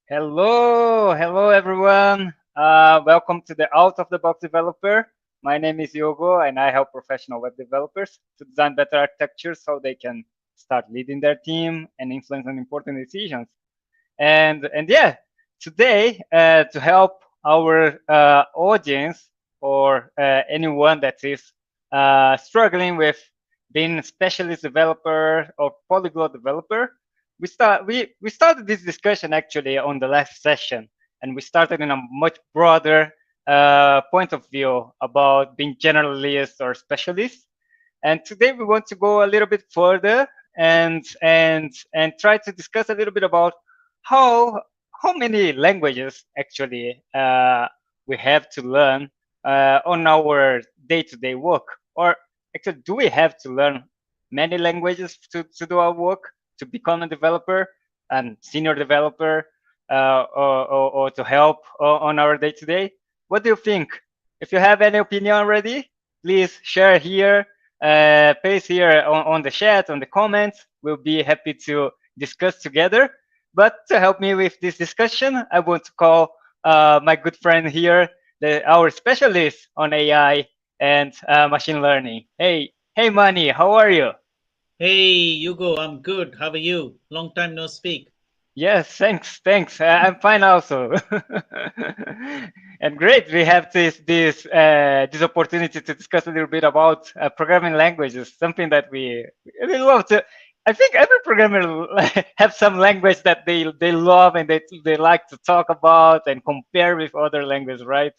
Hello everyone. Welcome to the Out of the Box Developer. My name is Yogo, and I help professional web developers to design better architecture so they can start leading their team and influence on important decisions. And yeah, today to help our audience or anyone that is struggling with being a specialist developer or polyglot developer, we started this discussion actually on the last session, and we started in a much broader point of view about being generalist or specialist. And today we want to go a little bit further and try to discuss a little bit about how how many languages actually we have to learn on our day-to-day work, or actually do we have to learn many languages to do our work to become a developer and senior developer or to help on our day-to-day? What do you think? If you have any opinion already, please share here, paste here on the chat, on the comments. We'll be happy to discuss together. But to help me with this discussion, I want to call my good friend here, our specialist on AI and machine learning. Hey, Manny, how are you? Hey, Hugo, I'm good. How are you? Long time no speak. Yes, thanks. I'm fine also. And great, we have this opportunity to discuss a little bit about programming languages, something that we really love to. I think every programmer have some language that they love and they like to talk about and compare with other languages, right?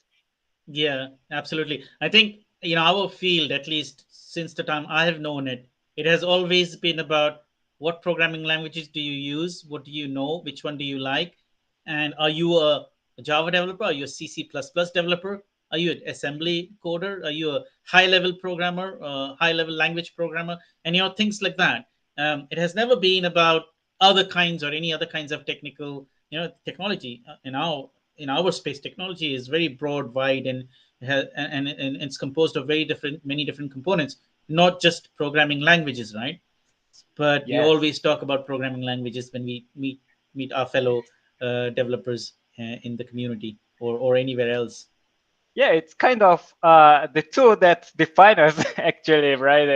Yeah, absolutely. I think, our field, at least since the time I have known it, it has always been about what programming languages do you use? What do you know? Which one do you like? And are you a Java developer? Are you a C++ developer? Are you an assembly coder? Are you a high level programmer, high level language programmer? And, things like that. It has never been about other kinds or any other kinds of technology. In our space, technology is very broad, wide, and it's composed of many different components, not just programming languages, right? But we Yes. always talk about programming languages when we meet our fellow developers in the community or anywhere else. Yeah, it's kind of the tool that define us actually, right?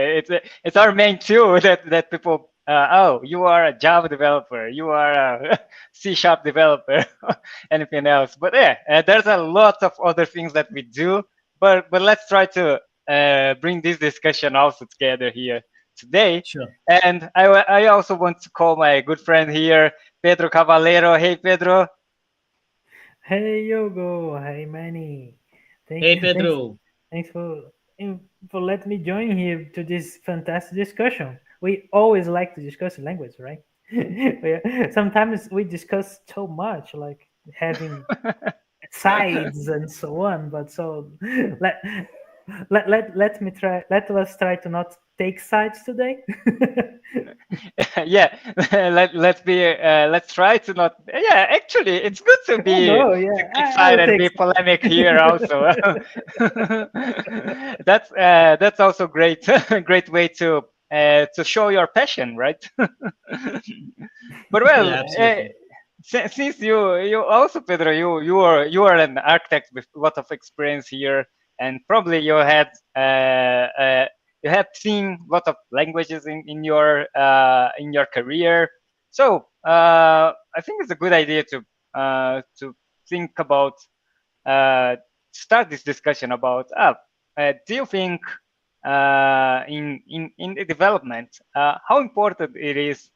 It's our main tool that people. Oh, you are a Java developer. You are a C# developer. Anything else? But yeah, there's a lot of other things that we do. But let's try to bring this discussion also together here today. Sure. And I also want to call my good friend here, Pedro Cavalero. Hey, Pedro. Hey Yogo, hey Manny. Thank Hey, you, thanks, Pedro. thanks for letting me join here to this fantastic discussion. We always like to discuss language, right? Sometimes we discuss so much, like having sides and so on. But so let let us try to not take sides today. Yeah, let's try to not. Yeah, actually it's good to Oh be no, to yeah, take I side will and take be polemic here also. That's also great great way to show your passion, right? But well, Yeah, absolutely. since you also, Pedro, you are an architect with a lot of experience here, and probably you have seen a lot of languages in your career. So I think it's a good idea to think about start this discussion about do you think in the development how important it is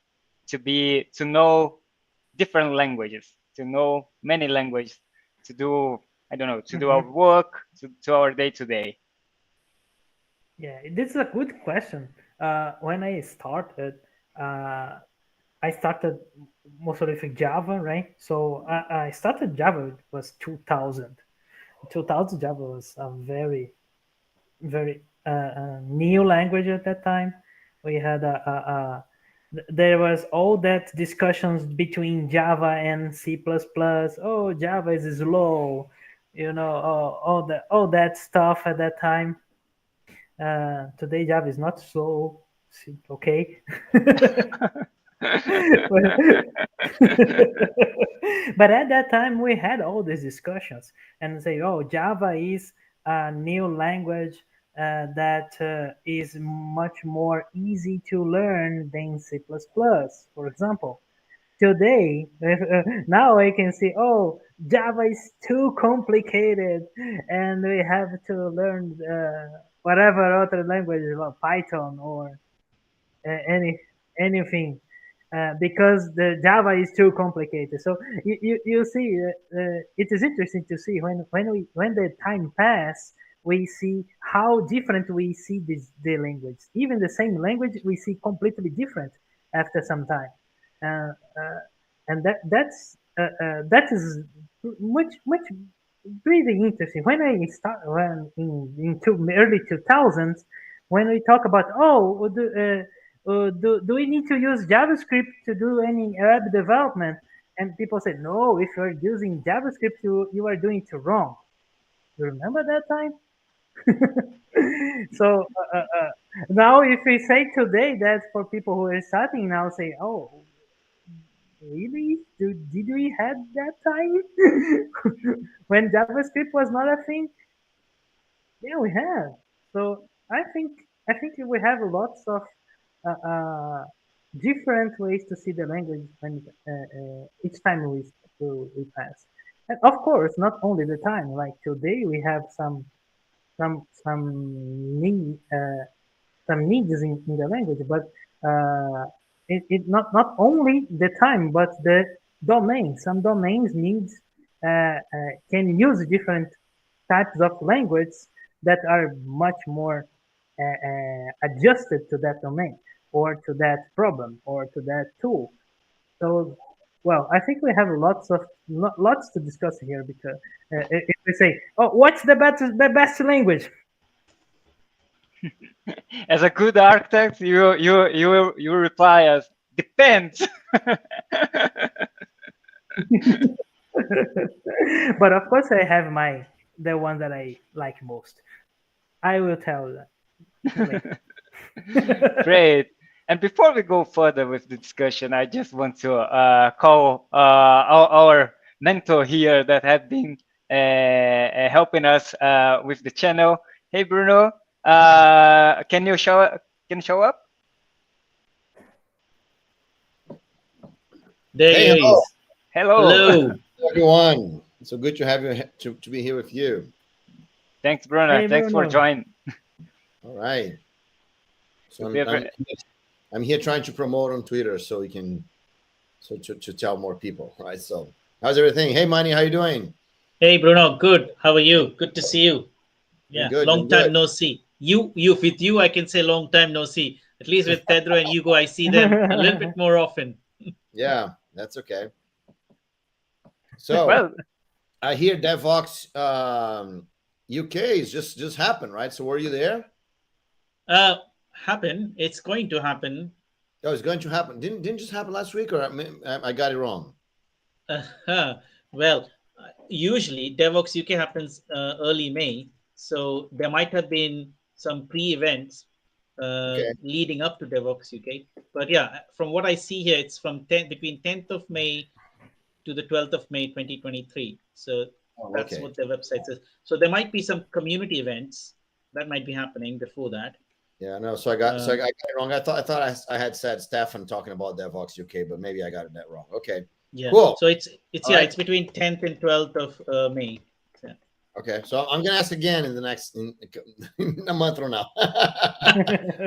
to know different languages, to know many languages, to do I don't know, to do our Mhm. work, to our day to day. Yeah, this is a good question. When I started, uh, I started mostly with Java, right? So I started Java, it was 2000. 2000 Java was a very new language at that time. We had there was all that discussions between Java and C++. Oh, Java is slow, all that stuff at that time. Today Java is not so okay. But, But at that time, we had all these discussions and say, oh, Java is a new language that is much more easy to learn than C++, for example. Today, now I can see, oh, Java is too complicated and we have to learn whatever other language, like Python or any anything because the Java is too complicated. So you see, it is interesting to see when the time pass, we see how different we see the language. Even the same language, we see completely different after some time, uh, uh, and that is much pretty interesting. When I start when in early 2000s, when we talk about do we need to use JavaScript to do any web development? And people say, no, if you're using JavaScript, you are doing it wrong. You remember that time? So now, if we say today that for people who are starting now, say, oh, really? Did we had that time when JavaScript was not a thing? Yeah, we have. So I think we have lots of uh, uh, different ways to see the language when each time we pass. And of course, not only the time. Like today, we have some needs in the language, but it not only the time, but the domain. Some domains needs can use different types of language that are much more adjusted to that domain or to that problem or to that tool. So, well, I think we have lots to discuss here because if we say, "Oh, what's the best language?" As a good architect, you reply as depends. But of course, I have the one that I like most. I will tell that later. Great. And before we go further with the discussion, I just want to call our mentor here that have been helping us with the channel. Hey, Bruno, can you show up? There Hey, he hello. is. Hello. Hello. Everyone. So good to have you to be here with you. Thanks, Bruno. Hey, Thanks for Bruno. joining. All right. So We have I'm here trying to promote on Twitter so we can to tell more people, right? So how's everything? Hey, Manny, how you doing? Hey, Bruno. Good. How are you? Good to see you. Doing Yeah, good, long doing time good. no see. With you, I can say long time no see. At least with Pedro and Hugo, I see them a little bit more often. Yeah, that's okay. So well. I hear Devox UK is just happened, right? So were you there? Happen. It's going to happen. Oh, it's going to happen. Didn't just happen last week, or I got it wrong? Well, usually Devox UK happens early May, so there might have been some pre-events Okay. leading up to Devox UK. But yeah, from what I see here, it's from between 10th of May to the 12th of May 2023. So Oh, that's okay. what the website says. So there might be some community events that might be happening before that. Yeah, no. So I got it wrong. I had said Stefan talking about Devox UK, but maybe I got it that wrong. Okay, Yeah. cool. So it's All right. it's between 10th and 12th of May. Yeah. Okay, so I'm gonna ask again in the next in a month from now.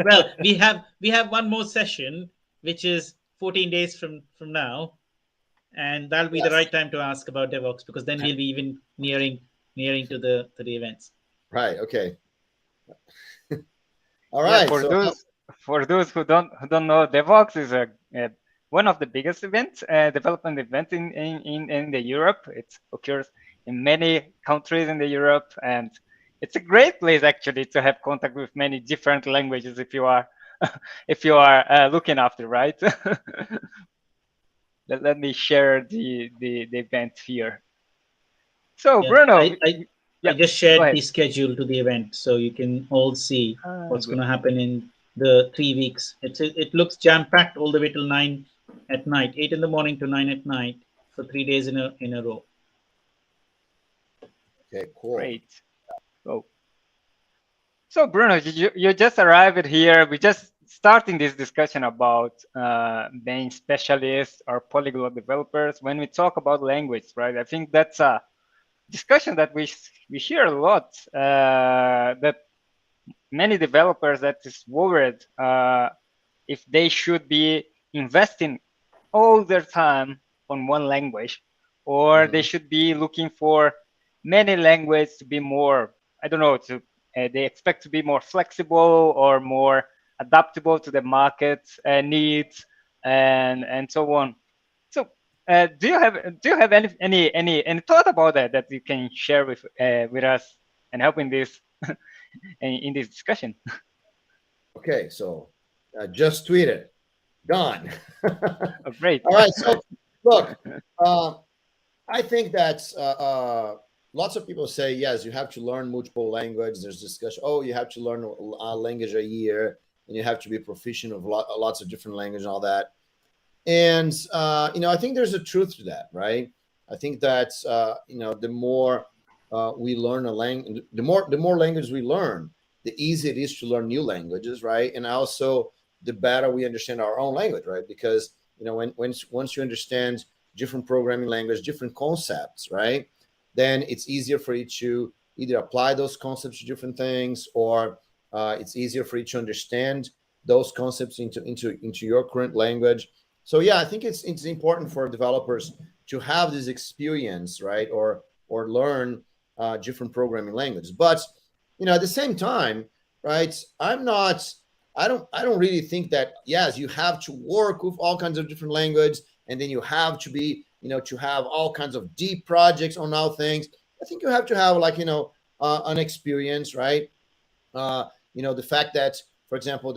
Well, we have one more session, which is 14 days from now, and that'll be the Yes. right time to ask about Devox because then we'll be even nearing to the events. Right. Okay. All Yeah, right. So for those who don't know, Devox is one of the biggest events, development events in the Europe. It occurs in many countries in the Europe, and it's a great place actually to have contact with many different languages if you are if you are looking after, right? Let me share the event here. So Yeah, Bruno, I yeah, just go shared ahead. the schedule to the event, so you can all see what's going Good. to happen in the 3 weeks. It looks jam packed all the way till 9 at night, 8 in the morning to 9 at night for 3 days in a row. Okay, cool. Great. So Bruno, you just arrived here. We just starting this discussion about being specialists or polyglot developers. When we talk about language, right? I think that's a discussion that we hear a lot. That many developers that is worried if they should be investing all their time on one language, or they should be looking for many languages to be more, I don't know, they expect to be more flexible or more adaptable to the market needs and so on. So do you have any thought about that you can share with us and help in this in this discussion? Okay, so just tweeted. Gone. Oh, great. All right. So look, I think that's lots of people say, yes, you have to learn multiple languages. There's discussion, oh, you have to learn a language a year and you have to be proficient of lots of different languages and all that. And, I think there's a truth to that, right? I think that, the more we learn a language, the more languages we learn, the easier it is to learn new languages, right? And also the better we understand our own language, right? Because, once you understand different programming language, different concepts, right? Then it's easier for you to either apply those concepts to different things, or it's easier for you to understand those concepts into your current language. So yeah, I think it's important for developers to have this experience, right? Or learn different programming languages. But at the same time, right? I don't really think that, yes, you have to work with all kinds of different languages, and then you have to be, to have all kinds of deep projects on all things. I think you have to have an experience, right? The fact that, for example,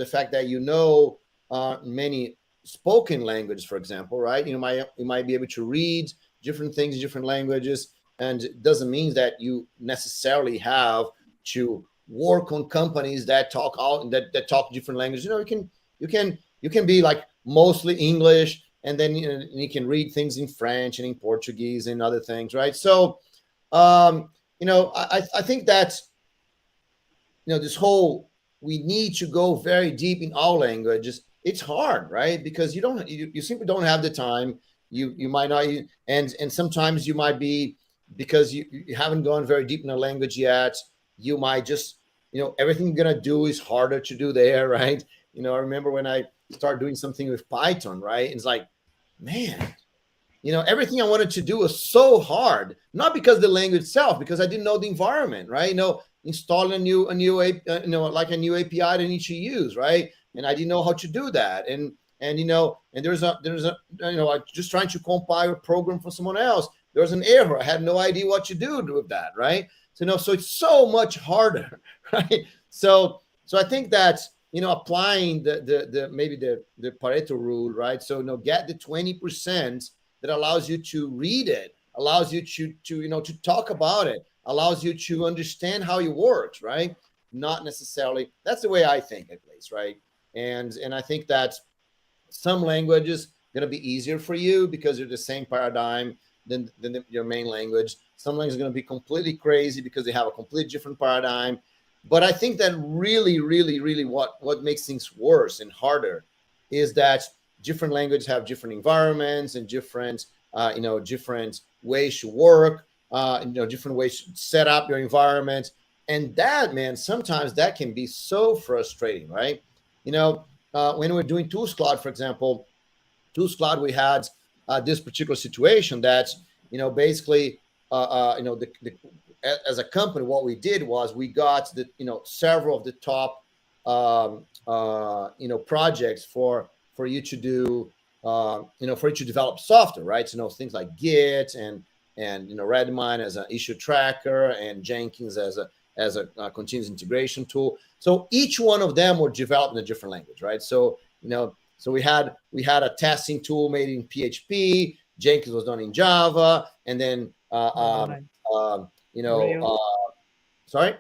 many spoken languages, for example, right? You might be able to read different things in different languages, and it doesn't mean that you necessarily have to work on companies that talk different languages. You can be like mostly English, and then you can read things in French and in Portuguese and other things, right? So I think that this whole, we need to go very deep in all languages. It's hard, right? Because you simply don't have the time. You might not, and sometimes you might be, because you haven't gone very deep in a language yet, you might just, everything you're gonna do is harder to do there, right? I remember when I started doing something with Python, right? It's like, man, everything I wanted to do was so hard, not because of the language itself, because I didn't know the environment, right? Installing a new like a new API I need to use, right? And I didn't know how to do that. And there's a like just trying to compile a program for someone else. There was an error. I had no idea what to do with that, right? So it's so much harder, right? So I think that applying the Pareto rule, right? So get the 20% that allows you to read it, allows you to talk about it, allows you to understand how it works, right? Not necessarily. That's the way I think, at least, right? And I think that some languages going to be easier for you because they're the same paradigm than your main language. Some languages are going to be completely crazy because they have a completely different paradigm. But I think that really, really, really what makes things worse and harder is that different languages have different environments and different different ways to work, different ways to set up your environment. And that, man, sometimes that can be so frustrating, right? When we're doing Tools Cloud, for example, Tools Cloud, we had this particular situation that, basically, as a company, what we did was we got several of the top, projects for you to do, for you to develop software, right? So, things like Git and Redmine as an issue tracker, and Jenkins as a continuous integration tool. So each one of them were developed in a different language, right? So we had a testing tool made in PHP. Jenkins was done in Java, and then sorry.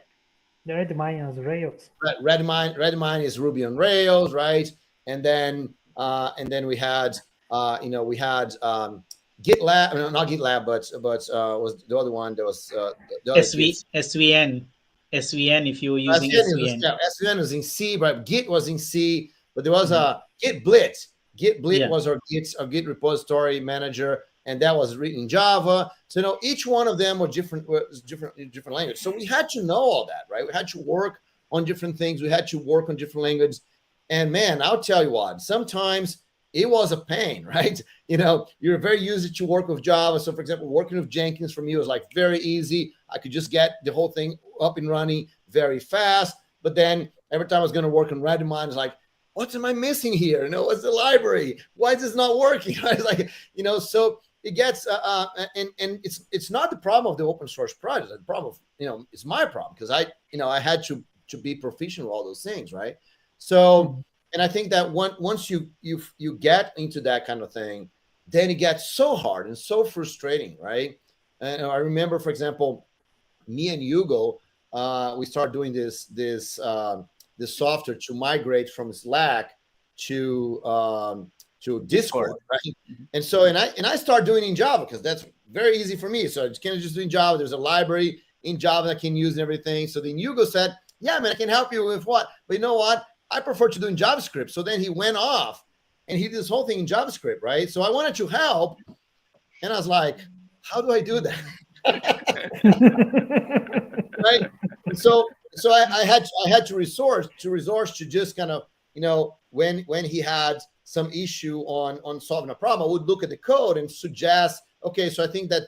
The Redmine is Rails. Redmine is Ruby on Rails, right? And then we had GitLab, no, not GitLab, but was the other one that was the other Gits. SVN, if you were using SVN. SVN was in C, but Git was in C. But there was a Git Blitz. Git Blitz was our Git repository manager, and that was written in Java. So each one of them was different language. So we had to know all that, right? We had to work on different things. We had to work on different languages. And man, I'll tell you what, sometimes it was a pain, right? You're very used to work with Java. So for example, working with Jenkins for me was like very easy. I could just get the whole thing up and running very fast. But then every time I was going to work on Redmine, it's like, what am I missing here? What's the library? Why is this not working? It's like, so it gets, and it's not the problem of the open source project. The problem of, it's my problem because I had to be proficient with all those things, right? So, and I think that once you get into that kind of thing, then it gets so hard and so frustrating, right? And I remember, for example, me and Hugo, we started doing this software to migrate from Slack to Discord, right? And so, and I started doing it in Java because that's very easy for me. So I can't just do in Java. There's a library in Java that I can use and everything. So then Hugo said, yeah, man, I can help you with what? But you know what? I prefer to do in JavaScript. So then he went off and he did this whole thing in JavaScript, right? So I wanted to help. And I was like, how do I do that? Right? So I had to resort to just kind of, when he had some issue on solving a problem, I would look at the code and suggest, okay, so I think that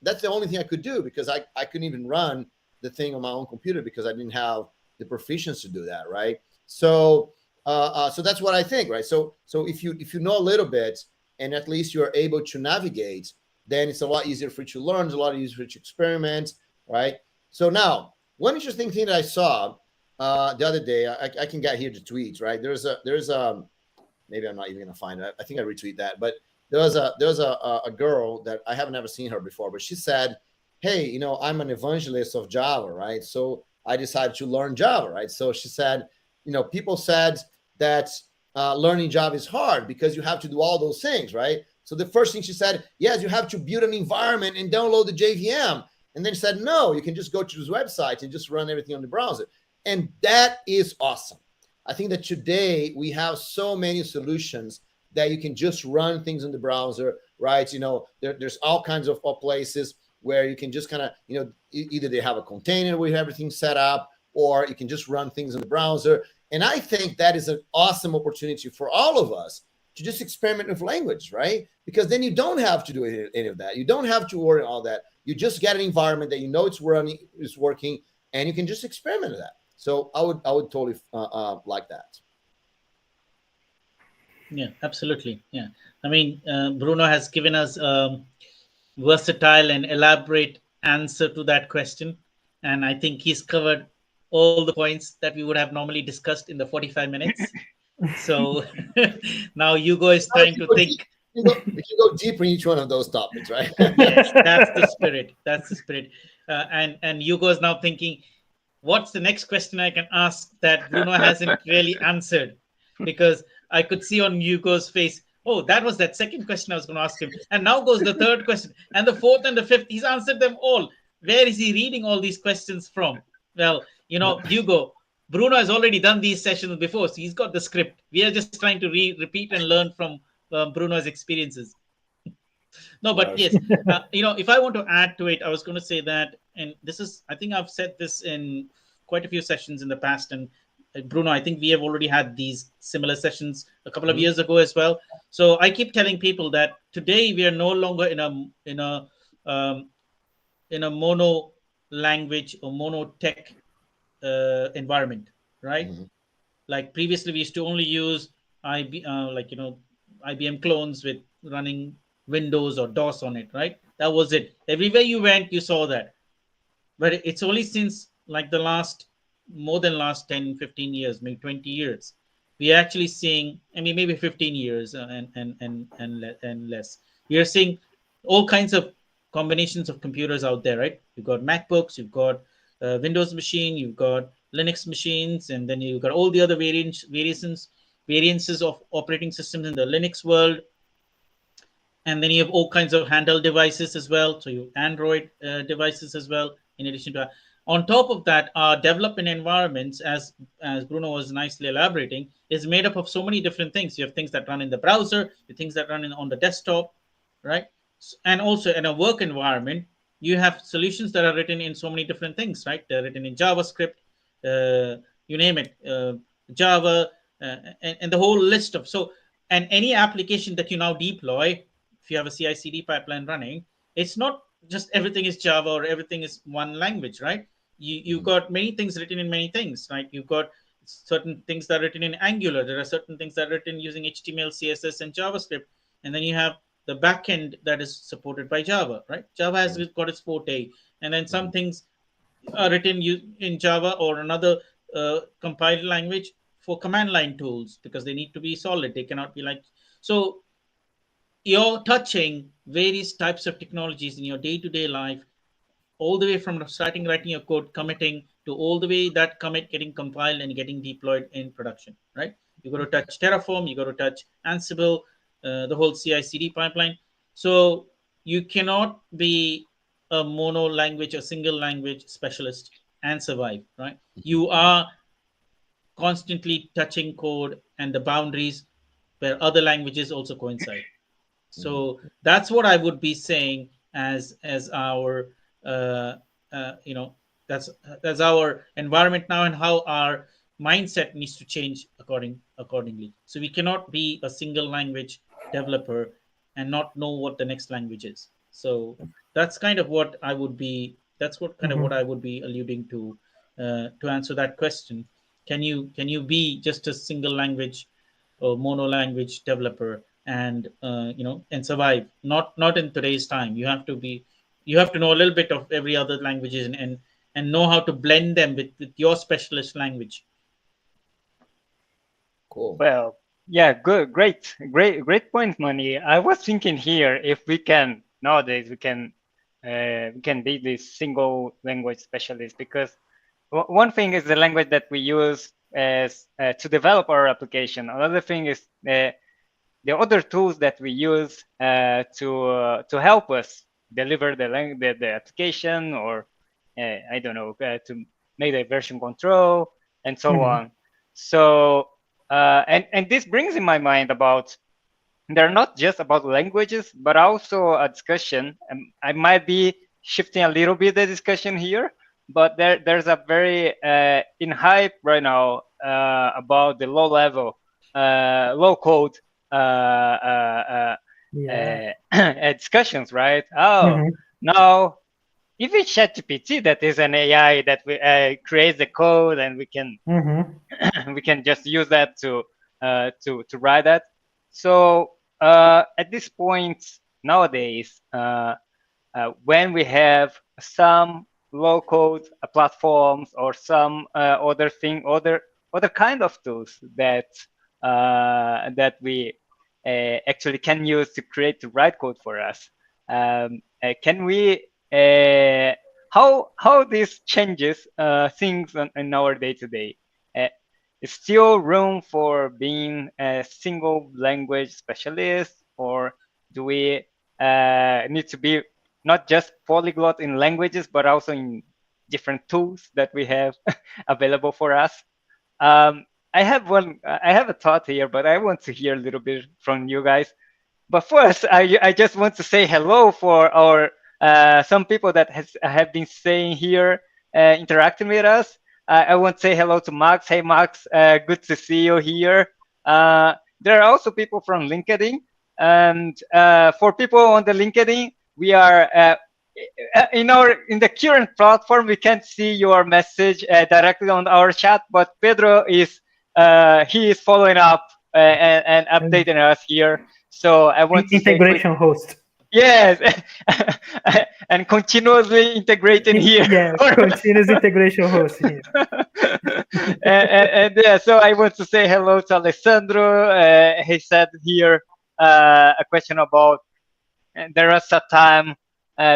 that's the only thing I could do because I couldn't even run the thing on my own computer because I didn't have the proficiency to do that, right? So so that's what I think, right? So if you know a little bit and at least you're able to navigate, then it's a lot easier for you to learn, it's a lot easier for you to experiment, right? So now, one interesting thing that I saw the other day, I can get here the tweets, right? There's a maybe I'm not even gonna find it. I think I retweet that, but there was a girl that I haven't ever seen her before, but she said, hey, I'm an evangelist of Java, right? So I decided to learn Java, right? So she said, people said that learning Java is hard because you have to do all those things, right? So the first thing she said, yes, you have to build an environment and download the JVM. And then she said, no, you can just go to this website and just run everything on the browser. And that is awesome. I think that today we have so many solutions that you can just run things in the browser, right? There's all kinds of places where you can just kind of, either they have a container where you have everything set up, or you can just run things in the browser. And I think that is an awesome opportunity for all of us to just experiment with language, right? Because then you don't have to do any of that. You don't have to worry all that. You just get an environment that it's running, it's working, and you can just experiment with that. So I would totally like that. Yeah, absolutely. Yeah. I mean, Bruno has given us versatile and elaborate answer to that question. And I think he's covered all the points that we would have normally discussed in the 45 minutes. So now Hugo is trying to think. We can go deeper in each one of those topics, right? Yes, that's the spirit. That's the spirit. And Hugo is now thinking, what's the next question I can ask that Bruno hasn't really answered? Because I could see on Hugo's face, oh, that was that second question I was going to ask him. And now goes the third question. And the fourth and the fifth, he's answered them all. Where is he reading all these questions from? Well, Hugo, Bruno has already done these sessions before, so he's got the script. We are just trying to repeat and learn from Bruno's experiences. No, but yes, if I want to add to it, I was going to say that, and this is, I think I've said this in quite a few sessions in the past, and Bruno, I think we have already had these similar sessions a couple of years ago as well. So I keep telling people that today we are no longer in a mono language or mono tech environment, right? Mm-hmm. Like previously we used to only use IBM clones with running Windows or DOS on it, right? That was it. Everywhere you went, you saw that. But it's only since like more than last 10, 15 years, maybe 20 years, we are actually seeing, maybe 15 years and less. We are seeing all kinds of combinations of computers out there, right? You've got MacBooks, you've got Windows machine, you've got Linux machines, and then you've got all the other variances of operating systems in the Linux world. And then you have all kinds of handheld devices as well. So you have Android devices as well. In addition to that, on top of that, our development environments, as Bruno was nicely elaborating, is made up of so many different things. You have things that run in the browser, the things that run on the desktop, right? And also in a work environment, you have solutions that are written in so many different things, right? They're written in JavaScript, you name it, Java, and the whole list of so. And any application that you now deploy, if you have a CI/CD pipeline running, it's not just everything is Java or everything is one language, right? You've got many things written in many things, right? You've got certain things that are written in Angular. There are certain things that are written using HTML, CSS, and JavaScript, and then you have the backend that is supported by Java, right? Java has got its forte, and then some things are written in Java or another compiled language for command line tools because they need to be solid. They cannot be like so. You're touching various types of technologies in your day-to-day life, all the way from starting writing your code, committing to all the way that commit getting compiled and getting deployed in production, right? You got to touch Terraform, you got to touch Ansible, the whole CI/CD pipeline. So you cannot be a mono language, a single language specialist and survive, right? You are constantly touching code and the boundaries where other languages also coincide. So that's what I would be saying as our uh, you know that's our environment now and how our mindset needs to change accordingly. So we cannot be a single language developer and not know what the next language is. So that's kind of what I would be. That's what kind of what I would be alluding to answer that question. Can you be just a single language or mono language developer and and survive? Not in today's time. You have to know a little bit of every other languages and know how to blend them with your specialist language. Cool. Well, yeah, good, great point, Manny. I was thinking here if we can nowadays we can be this single language specialist because one thing is the language that we use as to develop our application. Another thing is the other tools that we use to help us deliver the application or I don't know to make the version control and so on. So and this brings in my mind about they're not just about languages but also a discussion. I might be shifting a little bit the discussion here, but there's a very in hype right now about the low code discussions, right? Now even ChatGPT, that is an AI that creates the code, and we can we can just use that to write that. So at this point nowadays, when we have some low code platforms or some other kind of tools that that we actually can use to create the right code for us. Can we how this changes things in our day to day? Is still room for being a single language specialist, or do we need to be not just polyglot in languages, but also in different tools that we have available for us? I have a thought here, but I want to hear a little bit from you guys. But first, I just want to say hello for our some people that have been staying here, interacting with us. I want to say hello to Max. Hey, Max, good to see you here. There are also people from LinkedIn, and for people on the LinkedIn, we are in the current platform. We can't see your message directly on our chat, but Pedro is he is following up and updating us here. So I want to integration host. Yes, and continuously integrating here. Yeah, continuous integration host here. and yeah, so I want to say hello to Alessandro. He said here a question about there was a time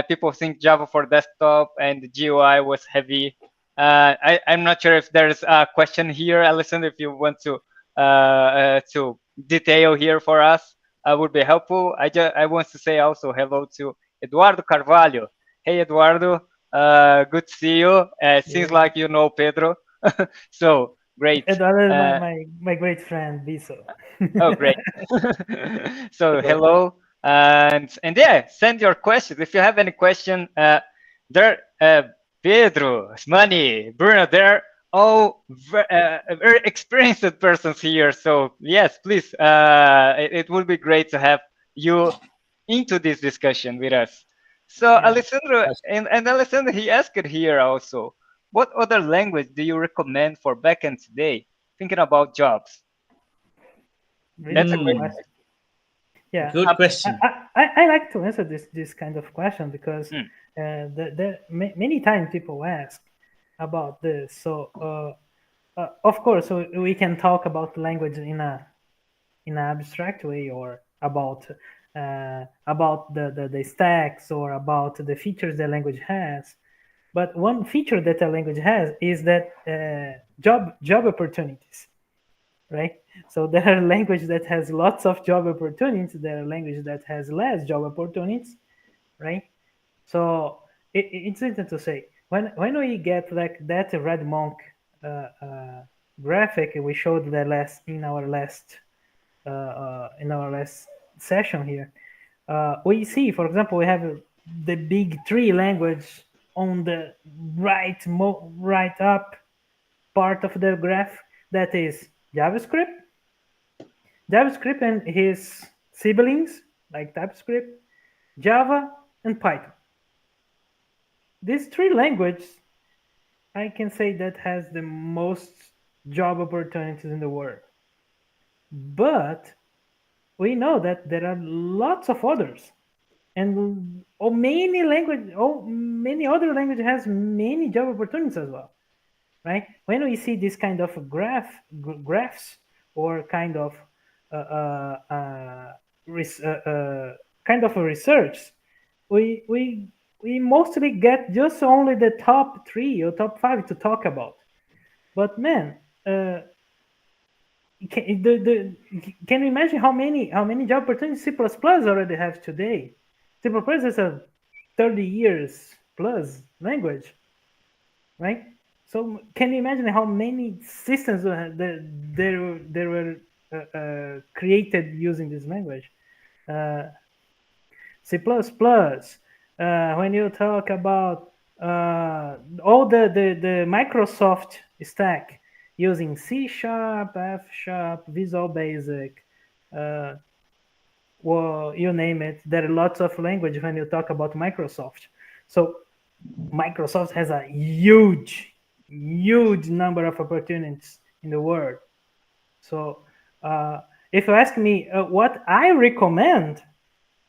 people think Java for desktop and the GUI was heavy. I'm not sure if there's a question here, Alessandro, if you want to detail here for us. would be helpful. I want to say also hello to Eduardo Carvalho. Hey, Eduardo. Good to see you. Seems Yeah. like you know Pedro. So great. Eduardo is my great friend, Biso. Oh, great. So hello, and yeah, send your questions if you have any question. There, Pedro, Manny, Bruno, they're all very experienced persons here. So yes, please, it would be great to have you into this discussion with us. So Yeah. Alessandro, and Alessandro, he asked it here also. What other language do you recommend for backend today? Thinking about jobs. Really That's a good great question. Yeah. Good question. I like to answer this kind of question because many times people ask about this. So of course, so we can talk about language in an abstract way, or about the stacks, or about the features the language has. But one feature that a language has is that job opportunities, right? So there are languages that has lots of job opportunities. There are languages that has less job opportunities, right? So it's interesting to say when we get like that red monk graphic we showed in our last session here, we see, for example, we have the big three language on the right up part of the graph, that is JavaScript and his siblings like TypeScript, Java, and Python. These three languages, I can say, that has the most job opportunities in the world. But we know that there are lots of others, and many other languages has many job opportunities as well, right? When we see this kind of graphs, or kind of kind of a research, we mostly get just only the top 3 or top 5 to talk about. But man, can you imagine how many job opportunities C++ already have today? C++ is a 30 years plus language, right? So can you imagine how many systems there were created using this language? C++. When you talk about all the Microsoft stack using C#, F#, Visual Basic, well, you name it. There are lots of language when you talk about Microsoft. So Microsoft has a huge number of opportunities in the world. So if you ask me what I recommend,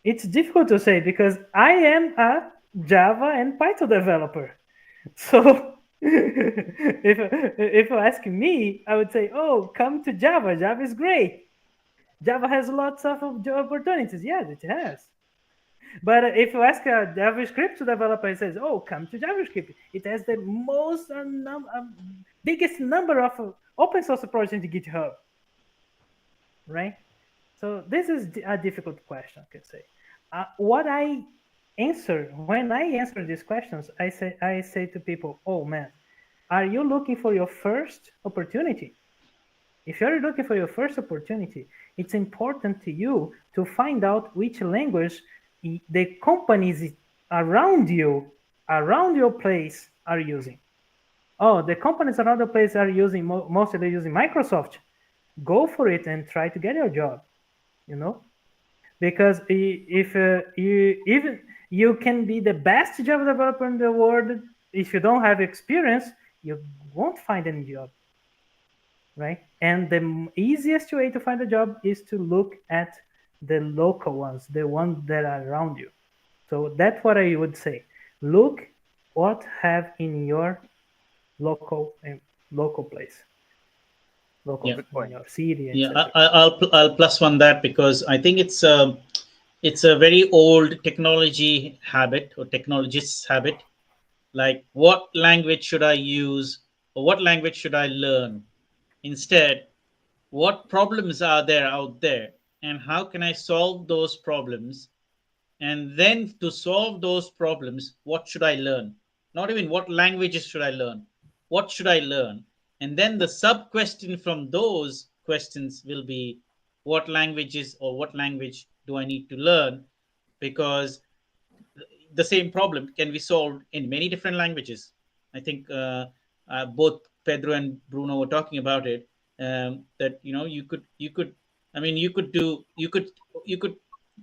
it's difficult to say because I am a Java and Python developer. So if you ask me, I would say, oh, come to Java. Java is great. Java has lots of job opportunities. Yes, it has. But if you ask a JavaScript developer, he says, oh, come to JavaScript. It has the most biggest number of open source projects in GitHub, right? So this is a difficult question, I can say. What I answer, when I answer these questions, I say to people, oh man, are you looking for your first opportunity? If you're looking for your first opportunity, it's important to you to find out which language the companies around your place are using. Oh, the companies around the place are using mostly using Microsoft. Go for it and try to get your job, because if you can be the best Java developer in the world, if you don't have experience, you won't find any job, right? And the easiest way to find a job is to look at the local ones, the ones that are around you. So that's what I would say. Look what have in your local place, in your city. Yeah, I'll plus one that, because I think it's a very old technology habit, or technologist's habit. Like, what language should I use, or what language should I learn? Instead, what problems are there out there? and how can I solve those problems? And then to solve those problems, what should I learn? Not even what languages should I learn? What should I learn? And then the sub question from those questions will be what languages or what language do I need to learn? Because the same problem can be solved in many different languages. I think both Pedro and Bruno were talking about it. That you could, I mean, you could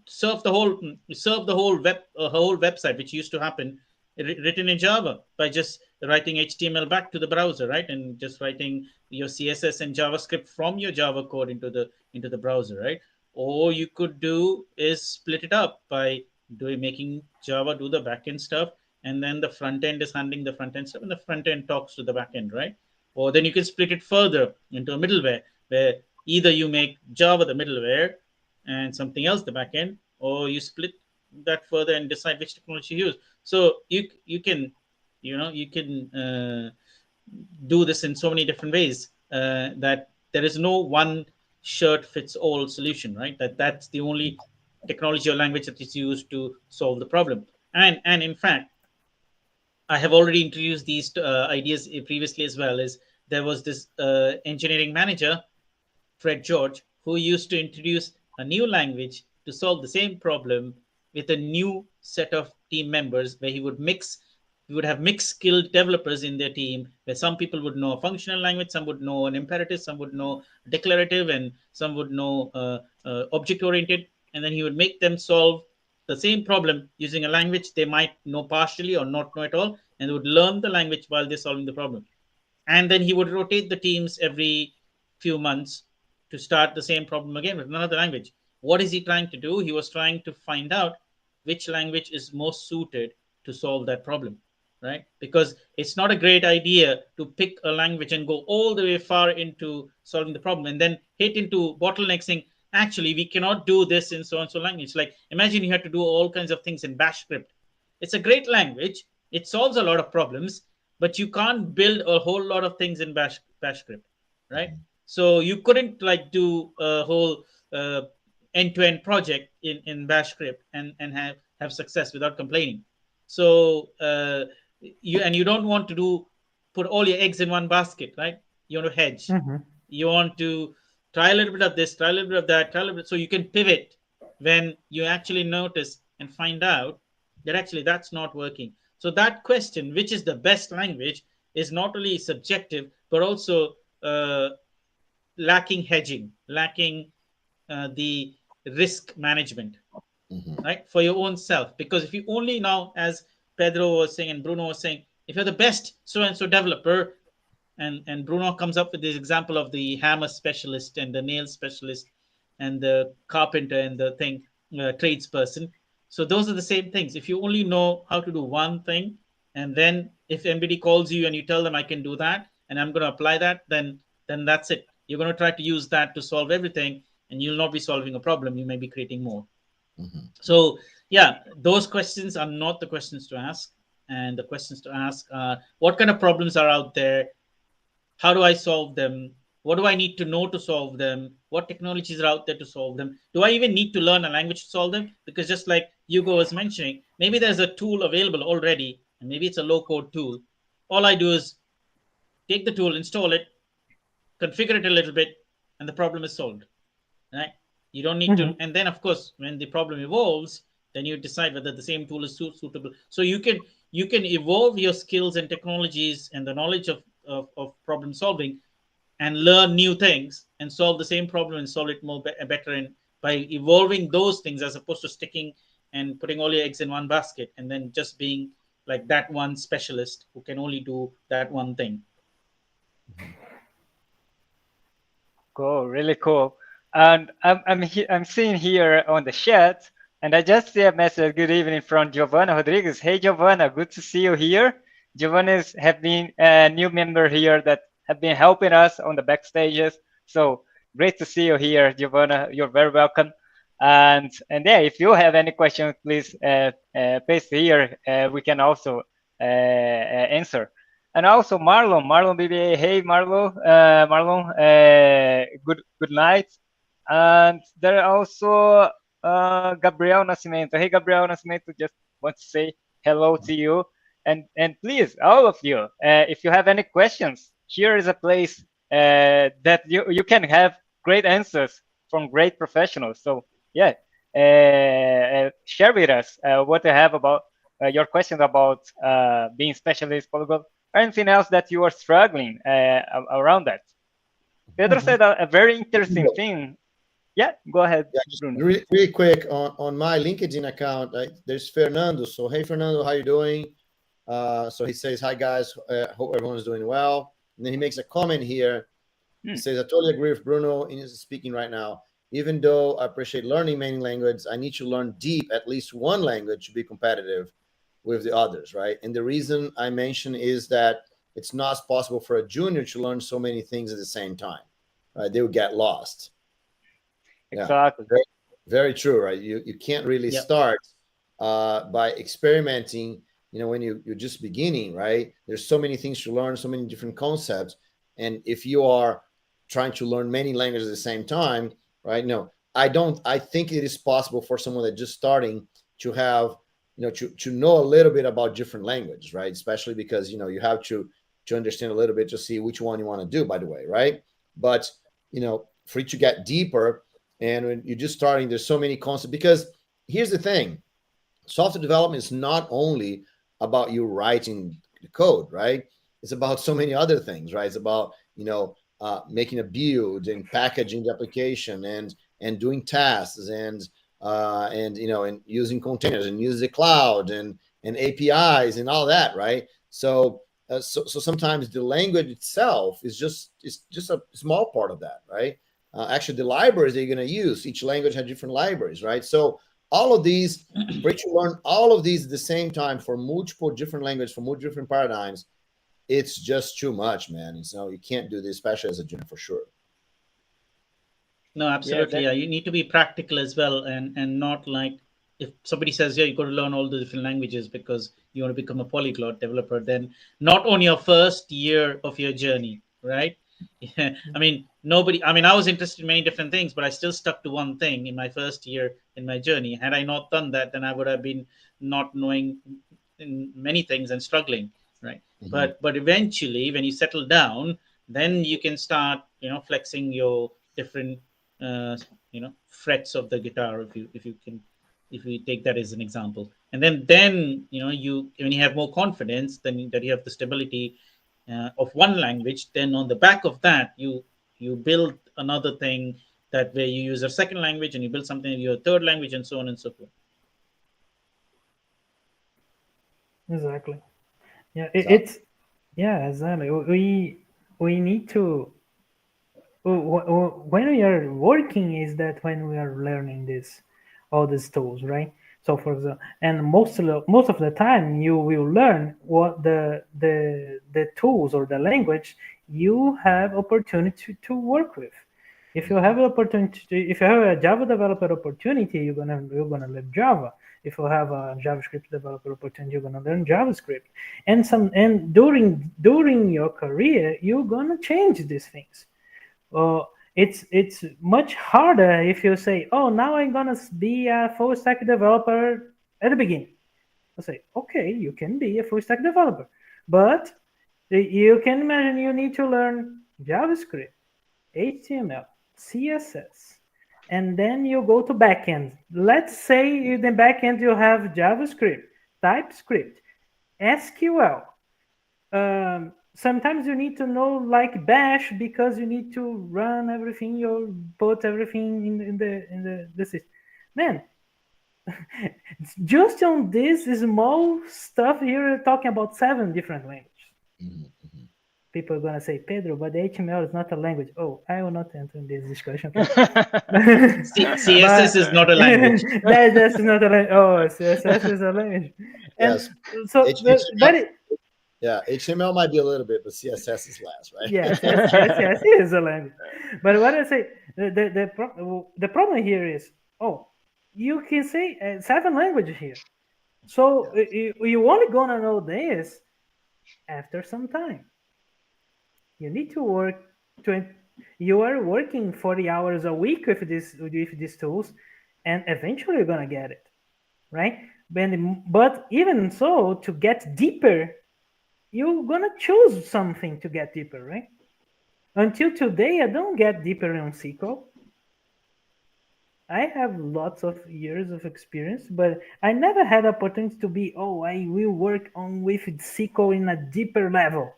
serve the whole website, which used to happen written in Java by just writing HTML back to the browser, right, and just writing your CSS and JavaScript from your Java code into the browser, right? Or you could do is split it up by making Java do the backend stuff, and then the front end is handling the front end stuff, and the front end talks to the back end, right? Or then you can split it further into a middleware where either you make Java the middleware and something else the back end, or you split that further and decide which technology you use. So you can do this in so many different ways that there is no one shirt fits all solution, right? That's the only technology or language that is used to solve the problem. And in fact, I have already introduced these ideas previously as well. Is there was this engineering manager, Fred George, who used to introduce a new language to solve the same problem with a new set of team members, where we would have mixed skilled developers in their team, where some people would know a functional language, some would know an imperative, some would know declarative, and some would know object oriented. And then he would make them solve the same problem using a language they might know partially or not know at all, and they would learn the language while they're solving the problem. And then he would rotate the teams every few months to start the same problem again with another language. What is he trying to do? He was trying to find out which language is most suited to solve that problem, right? Because it's not a great idea to pick a language and go all the way far into solving the problem and then hit into bottlenecks saying, actually, we cannot do this in so and so language. Like, imagine you had to do all kinds of things in Bash script. It's a great language, it solves a lot of problems, but you can't build a whole lot of things in Bash script, right? So you couldn't like do a whole end-to-end project in Bash script and have success without complaining. So you don't want to put all your eggs in one basket, right? You want to hedge. Mm-hmm. You want to try a little bit of this, try a little bit of that, try a little bit, so you can pivot when you actually notice and find out that actually that's not working. So that question, which is the best language, is not only subjective but also lacking hedging, lacking the risk management, right, for your own self. Because if you only now, as Pedro was saying and Bruno was saying, if you're the best so and so developer, and Bruno comes up with this example of the hammer specialist and the nail specialist and the carpenter and the tradesperson. So those are the same things. If you only know how to do one thing, and then if anybody calls you and you tell them I can do that and I'm going to apply that, then that's it. You're going to try to use that to solve everything, and you'll not be solving a problem. You may be creating more. So yeah, those questions are not the questions to ask. And the questions to ask are, what kind of problems are out there? How do I solve them? What do I need to know to solve them? What technologies are out there to solve them? Do I even need to learn a language to solve them? Because just like Hugo was mentioning, maybe there's a tool available already, and maybe it's a low-code tool. All I do is take the tool, install it, configure it a little bit, and the problem is solved, right? You don't need to. And then, of course, when the problem evolves, then you decide whether the same tool is suitable. So you can evolve your skills and technologies and the knowledge of problem solving and learn new things and solve the same problem and solve it better, and by evolving those things, as opposed to sticking and putting all your eggs in one basket and then just being like that one specialist who can only do that one thing. Cool, really cool. And I'm seeing here on the chat, and I just see a message. Good evening from Giovanna Rodriguez. Hey, Giovanna, good to see you here. Giovanna have been a new member here that have been helping us on the backstages. So great to see you here, Giovanna. You're very welcome. And yeah, if you have any questions, please paste here. We can also answer. And also Marlon BBA. Hey, Marlon, good night. And there are also Gabriel Nascimento. Hey, Gabriel Nascimento, just want to say hello to you. And please, all of you, if you have any questions, here is a place that you can have great answers from great professionals. So yeah, share with us what you have about your questions about being specialist polyglot or anything else that you are struggling around that. Pedro said a very interesting thing. Yeah, go ahead, Yeah, just Bruno. really quick on my LinkedIn account. There's Fernando. So hey, Fernando, how you doing? So he says, "Hi guys, hope everyone's doing well." And then he makes a comment here. He says, "I totally agree with Bruno in his speaking right now. Even though I appreciate learning many languages, I need to learn deep at least one language to be competitive with the others, right? And the reason I mention is that it's not possible for a junior to learn so many things at the same time, right? They would get lost." Exactly. Yeah, very true, right? You can't really start by experimenting. When you're just beginning, right? There's so many things to learn, so many different concepts, and if you are trying to learn many languages at the same time, right? No, I don't. I think it is possible for someone that's just starting to have, to know a little bit about different languages, right? Especially because you have to understand a little bit to see which one you want to do. By the way, right? But for you to get deeper, and when you're just starting, there's so many concepts. Because here's the thing: software development is not only about you writing the code, right? It's about so many other things, right? It's about making a build and packaging the application and doing tasks and using containers and use the cloud and APIs and all that, right? So sometimes the language itself is just a small part of that, right? Actually, the libraries they're going to use, each language has different libraries, right? So all of these, for you to learn all of these at the same time for multiple different languages, for multiple different paradigms, it's just too much, man. And so you can't do this, especially as a junior, for sure. No, absolutely. Yeah, you need to be practical as well, and not like if somebody says, yeah, you got to learn all the different languages because you want to become a polyglot developer, then not on your first year of your journey, right? Yeah. I mean, I was interested in many different things, but I still stuck to one thing in my first year in my journey. Had I not done that, then I would have been not knowing in many things and struggling, right? But eventually, when you settle down, then you can start, flexing your different frets of the guitar, if we take that as an example. And then you when you have more confidence, then that you have the stability of one language, then on the back of that you build another thing, that where you use a second language and you build something in your third language, and so on and so forth. Exactly. Yeah, exactly. We need to, when we are working, is that when we are learning all these tools, right? So for example, and most of the time you will learn what the tools or the language you have opportunity to work with. If you have an opportunity, if you have a Java developer opportunity, you're gonna learn Java. If you have a JavaScript developer opportunity, you're gonna learn JavaScript. And during your career, you're gonna change these things. It's much harder if you say, oh, now I'm gonna be a full stack developer at the beginning. I say, okay, you can be a full stack developer, but you can imagine you need to learn JavaScript, HTML, CSS, and then you go to backend. Let's say in the backend you have JavaScript, TypeScript, SQL. Sometimes you need to know like Bash because you need to run everything, you put everything in the system. Man, just on this small stuff here, we're talking about 7 different languages. People are gonna say, Pedro, but the HTML is not a language. Oh, I will not enter in this discussion. CSS is not a language. That's not a language. Oh, CSS is a language. And yes. so HTML might be a little bit, but CSS is less, right? Yes, CSS is a language. But what I say, the problem here is, you can say 7 languages here. So you only gonna know this after some time. You need to work You are working 40 hours a week with these tools, and eventually you're gonna get it, right? But even so, to get deeper, you're gonna choose something to get deeper, right? Until today, I don't get deeper on SQL. I have lots of years of experience, but I never had opportunity to be, oh, I will work on with SQL in a deeper level.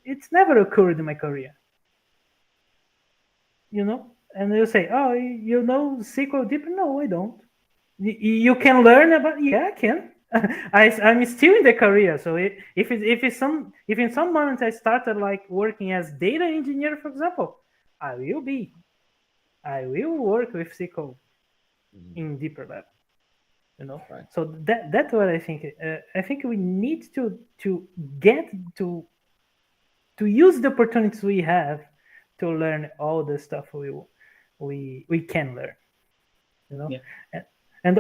It's never occurred in my career, you know? And you say, oh, you know SQL deeper? No, I don't. You can learn about, yeah, I can. I'm still in the career, so if in some moments I started like working as data engineer, for example, I will work with SQL in deeper level, you know. Right. So that's what I think. I think we need to get to use the opportunities we have to learn all the stuff we can learn, you know. Yeah. And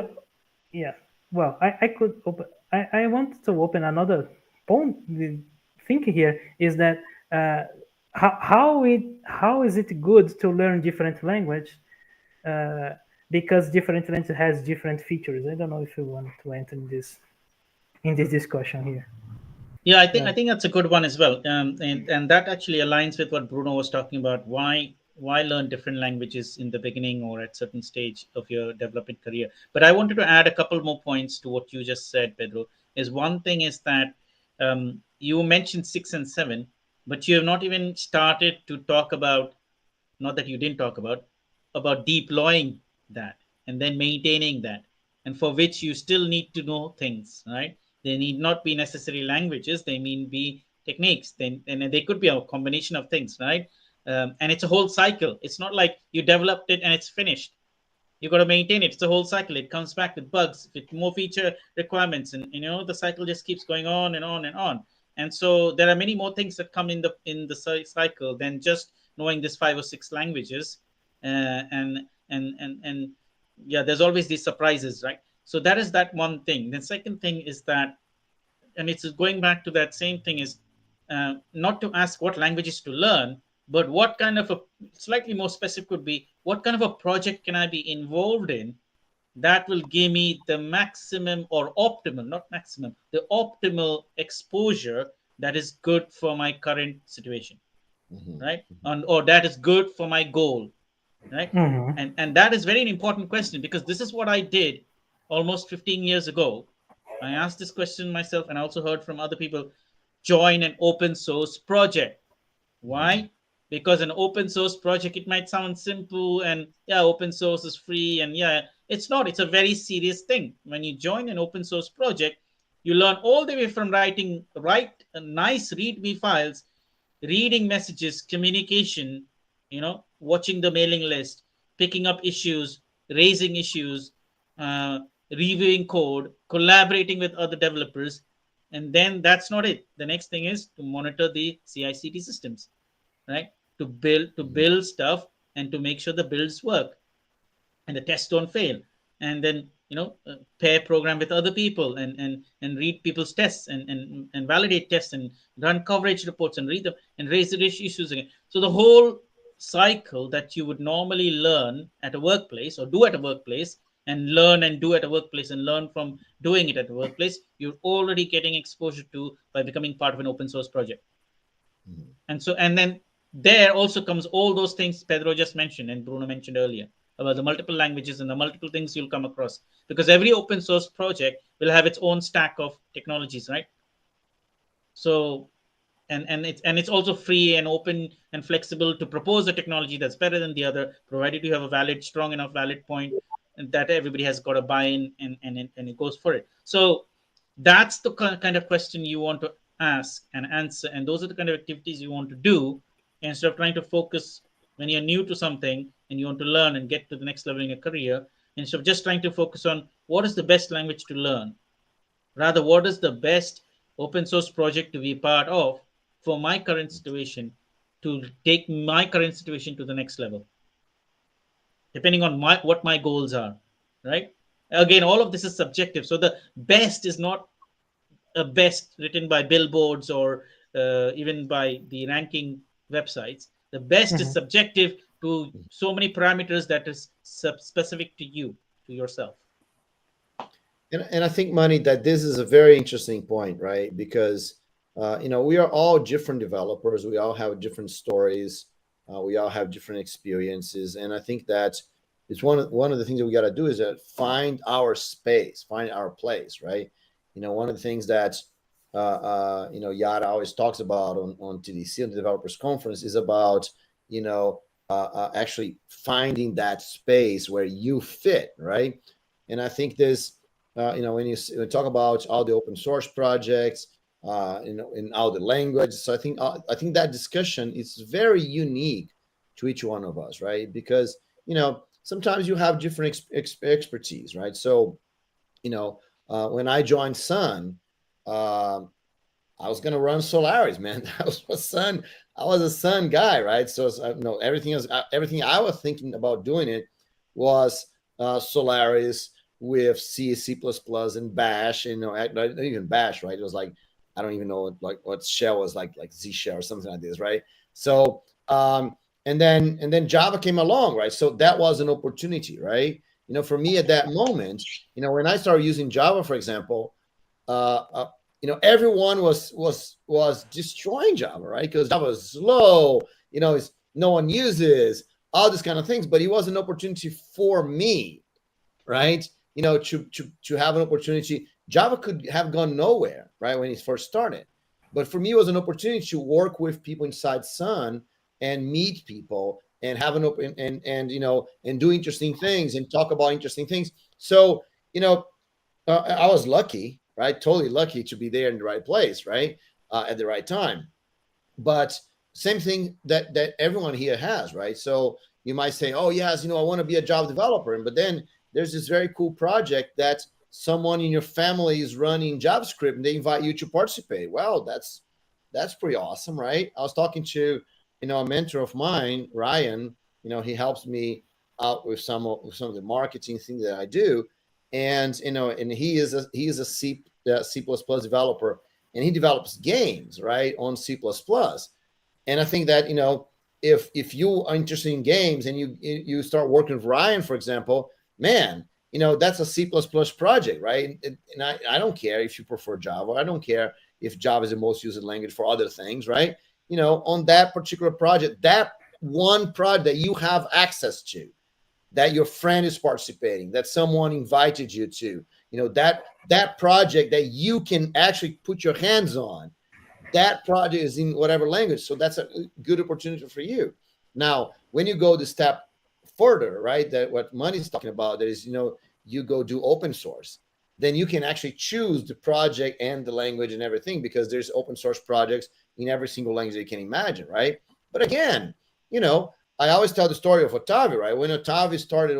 yeah, well, I could open. I want to open another point. Think here is that how is it good to learn different language? Because different language has different features. I don't know if you want to enter in this discussion here. Yeah, I think that's a good one as well, and that actually aligns with what Bruno was talking about. Why learn different languages in the beginning or at certain stage of your development career? But I wanted to add a couple more points to what you just said, Pedro. Is one thing is that you mentioned 6 and 7, but you have not even started to talk about, not that you didn't talk about deploying that and then maintaining that, and for which you still need to know things, right? They need not be necessary languages, they mean be techniques, then and they could be a combination of things, right? And it's a whole cycle. It's not like you developed it and it's finished. You got to maintain it. It's a whole cycle. It comes back with bugs, with more feature requirements, and the cycle just keeps going on and on and on. And so there are many more things that come in the cycle than just knowing this 5 or 6 languages. And yeah, there's always these surprises, right? So that is that one thing. The second thing is that, and it's going back to that same thing, is not to ask what languages to learn, but what kind of a, slightly more specific could be, what kind of a project can I be involved in that will give me the maximum or optimal, not maximum, the optimal exposure that is good for my current situation, right? Or that is good for my goal, right? And that is very important question, because this is what I did almost 15 years ago. I asked this question myself, and I also heard from other people: join an open source project. Why? Because an open source project, it might sound simple, and yeah, open source is free, and yeah, it's not. It's a very serious thing. When you join an open source project, you learn all the way from write nice readme files, reading messages, communication, watching the mailing list, picking up issues, raising issues, uh, reviewing code, collaborating with other developers. And then that's not it. The next thing is to monitor the CI/CD systems, right? To build stuff and to make sure the builds work and the tests don't fail. And then pair program with other people, and read people's tests, and validate tests, and run coverage reports, and read them, and raise the issues again. So the whole cycle that you would normally learn at a workplace, or do at a workplace, and learn and do at a workplace, and learn from doing it at a workplace, you're already getting exposure to by becoming part of an open source project. And then there also comes all those things Pedro just mentioned and Bruno mentioned earlier about the multiple languages and the multiple things you'll come across, because every open source project will have its own stack of technologies, right? So and it's also free and open and flexible to propose a technology that's better than the other, provided you have a strong enough valid point, and that everybody has got a buy-in, and it goes for it. So that's the kind of question you want to ask and answer, and those are the kind of activities you want to do, instead of trying to focus when you're new to something and you want to learn and get to the next level in your career, instead of just trying to focus on what is the best language to learn. Rather, what is the best open source project to be part of for my current situation, to take my current situation to the next level, depending on what my goals are, right? Again, all of this is subjective. So the best is not a best written by billboards or even by the ranking websites. The best is subjective to so many parameters that is specific to you, to yourself. And I think, Manny, that this is a very interesting point, right? Because we are all different developers. We all have different stories. We all have different experiences, and I think that it's one of the things that we got to do is that find our space, find our place, right? One of the things that Yara always talks about on TDC, on the Developers Conference, is about actually finding that space where you fit, right? And I think this, when you talk about all the open source projects, in all the languages, so I think that discussion is very unique to each one of us, right? Because sometimes you have different expertise, right? So when I joined Sun, I was going to run Solaris, man. I was a Sun guy, right? So everything I was thinking about doing it was Solaris with C, C++, and Bash. Not even Bash, right? It was like, I don't even know what shell was like Z shell or something like this, right? So and then Java came along, right? So that was an opportunity, right? For me at that moment, when I started using Java, for example, everyone was destroying Java, right? Because Java is slow, no one uses all these kind of things. But it was an opportunity for me, right? To have an opportunity. Java could have gone nowhere, right, when it first started. But for me, it was an opportunity to work with people inside Sun and meet people and have an open and do interesting things and talk about interesting things. So, I was lucky, right? Totally lucky to be there in the right place, right? At the right time. But same thing that everyone here has, right? So you might say, oh, yes, I want to be a Java developer. But then there's this very cool project that someone in your family is running JavaScript and they invite you to participate. Well, that's pretty awesome, right? I was talking to, a mentor of mine, Ryan. He helps me out with some of the marketing things that I do. And, and he is a C++ developer, and he develops games, right, on C++. And I think that, if you are interested in games and you start working with Ryan, for example, man, that's a C++ project, right? And I don't care if you prefer Java. I don't care if Java is the most used language for other things, right? On that particular project, that one project that you have access to, that your friend is participating, that someone invited you to, that project that you can actually put your hands on, that project is in whatever language. So that's a good opportunity for you. Now, when you go the step further, right, that what Manny's talking about, that is, you go do open source, then you can actually choose the project and the language and everything, because there's open source projects in every single language that you can imagine, right? But again, I always tell the story of Otávio, right? When Otávio started,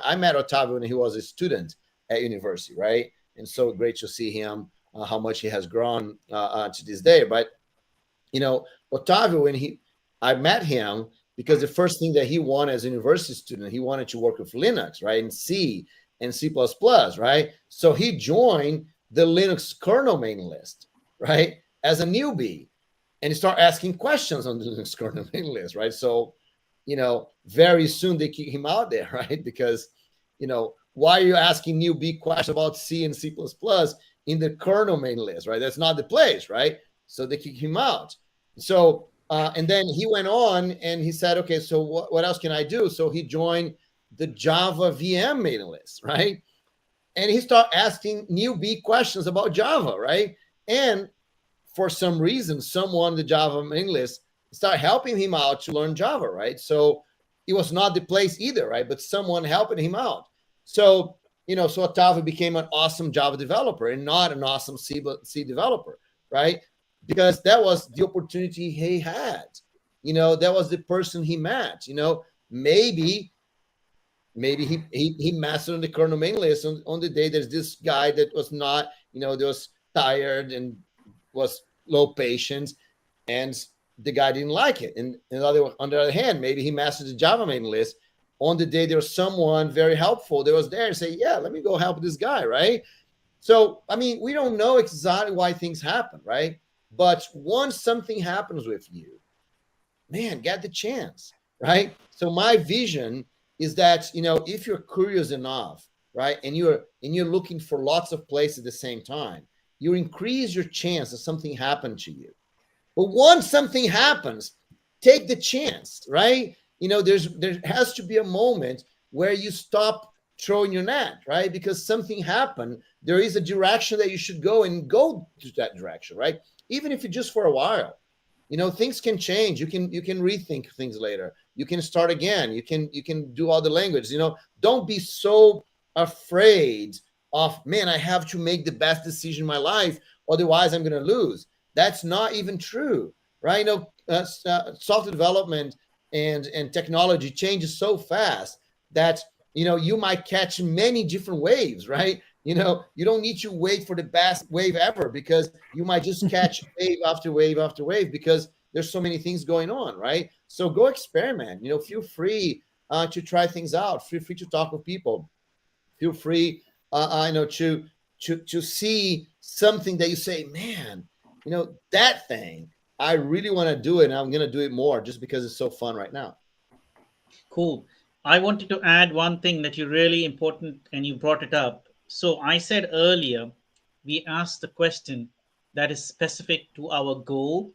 I met Otávio when he was a student at university, right? And so great to see him, how much he has grown to this day. But, Otávio, I met him because the first thing that he wanted as a university student, he wanted to work with Linux, right? And C and C++, right? So he joined the Linux kernel mailing list, right? As a newbie, and he started asking questions on the Linux kernel mailing list, right? So, very soon they kick him out there, right? Because, why are you asking newbie questions about C and C++ in the kernel mailing list, right? That's not the place, right? So they kick him out. So, and then he went on and he said, okay, so what else can I do? So he joined the Java VM mailing list, right? And he started asking newbie questions about Java, right? And for some reason, someone in the Java mailing list started helping him out to learn Java, right? So it was not the place either, right? But someone helping him out. So, so Otávio became an awesome Java developer and not an awesome C developer, right? Because that was the opportunity he had. That was the person he met. Maybe he mastered on the kernel main list on the day there's this guy that was not, that was tired and was low patience, and the guy didn't like it. And on the other hand, maybe he mastered the Java main list on the day there was someone very helpful that was there and say, yeah, let me go help this guy, right? So, we don't know exactly why things happen, right? But once something happens with you, man, get the chance, right? So my vision is that, if you're curious enough, right, and you're looking for lots of places at the same time, you increase your chance that something happened to you. But once something happens, take the chance, right? There has to be a moment where you stop throwing your net, right? Because something happened, there is a direction that you should go, and go to that direction, right? Even if it's just for a while. Things can change. You can rethink things later. You can start again. You can do all the languages. Don't be so afraid of, man, I have to make the best decision in my life, otherwise I'm going to lose. That's not even true, right? Software development and technology changes so fast that you might catch many different waves, right? You don't need to wait for the best wave ever, because you might just catch wave after wave after wave, because there's so many things going on, right? So go experiment. Feel free to try things out. Feel free to talk with people. Feel free, to see something that you say, man, that thing, I really want to do it, and I'm going to do it more just because it's so fun right now. Cool. I wanted to add one thing that you really important, and you brought it up. So I said earlier, we asked the question that is specific to our goal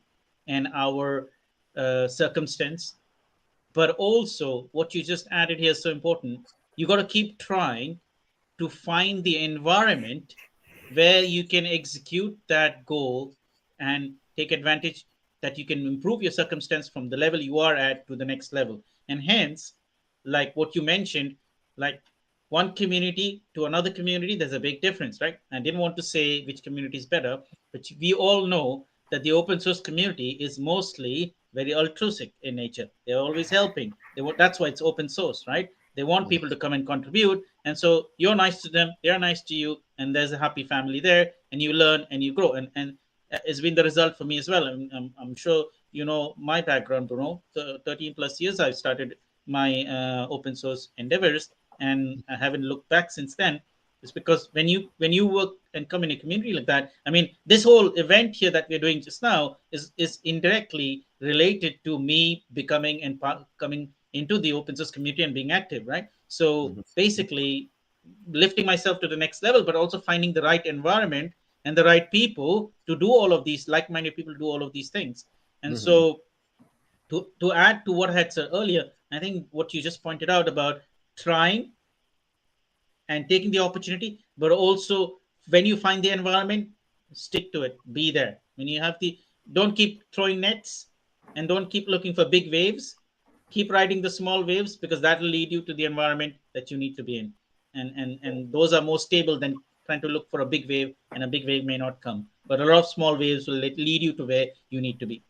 and our circumstance. But also, what you just added here is so important. You got to keep trying to find the environment where you can execute that goal and take advantage, that you can improve your circumstance from the level you are at to the next level. And hence, like what you mentioned, like one community to another community, there's a big difference, right? I didn't want to say which community is better, but we all know that the open source community is mostly very altruistic in nature. They're always helping. That's why it's open source, right? They want people to come and contribute. And so you're nice to them, they're nice to you, and there's a happy family there, and you learn and you grow. And it's been the result for me as well. I'm sure you know my background, Bruno. 13 plus years I've started my open source endeavors, and I haven't looked back since then. It's because when you work and come in a community like that, I mean, this whole event here that we're doing just now is indirectly related to me becoming and coming into the open source community and being active, right? So basically lifting myself to the next level, but also finding the right environment and the right people to do all of these, like-minded people to do all of these things. And so to add to what I had said earlier, I think what you just pointed out about trying and taking the opportunity, but also when you find the environment, stick to it, be there. When you have don't keep throwing nets, and don't keep looking for big waves. Keep riding the small waves, because that will lead you to the environment that you need to be in. And those are more stable than trying to look for a big wave, and a big wave may not come. But a lot of small waves will lead you to where you need to be.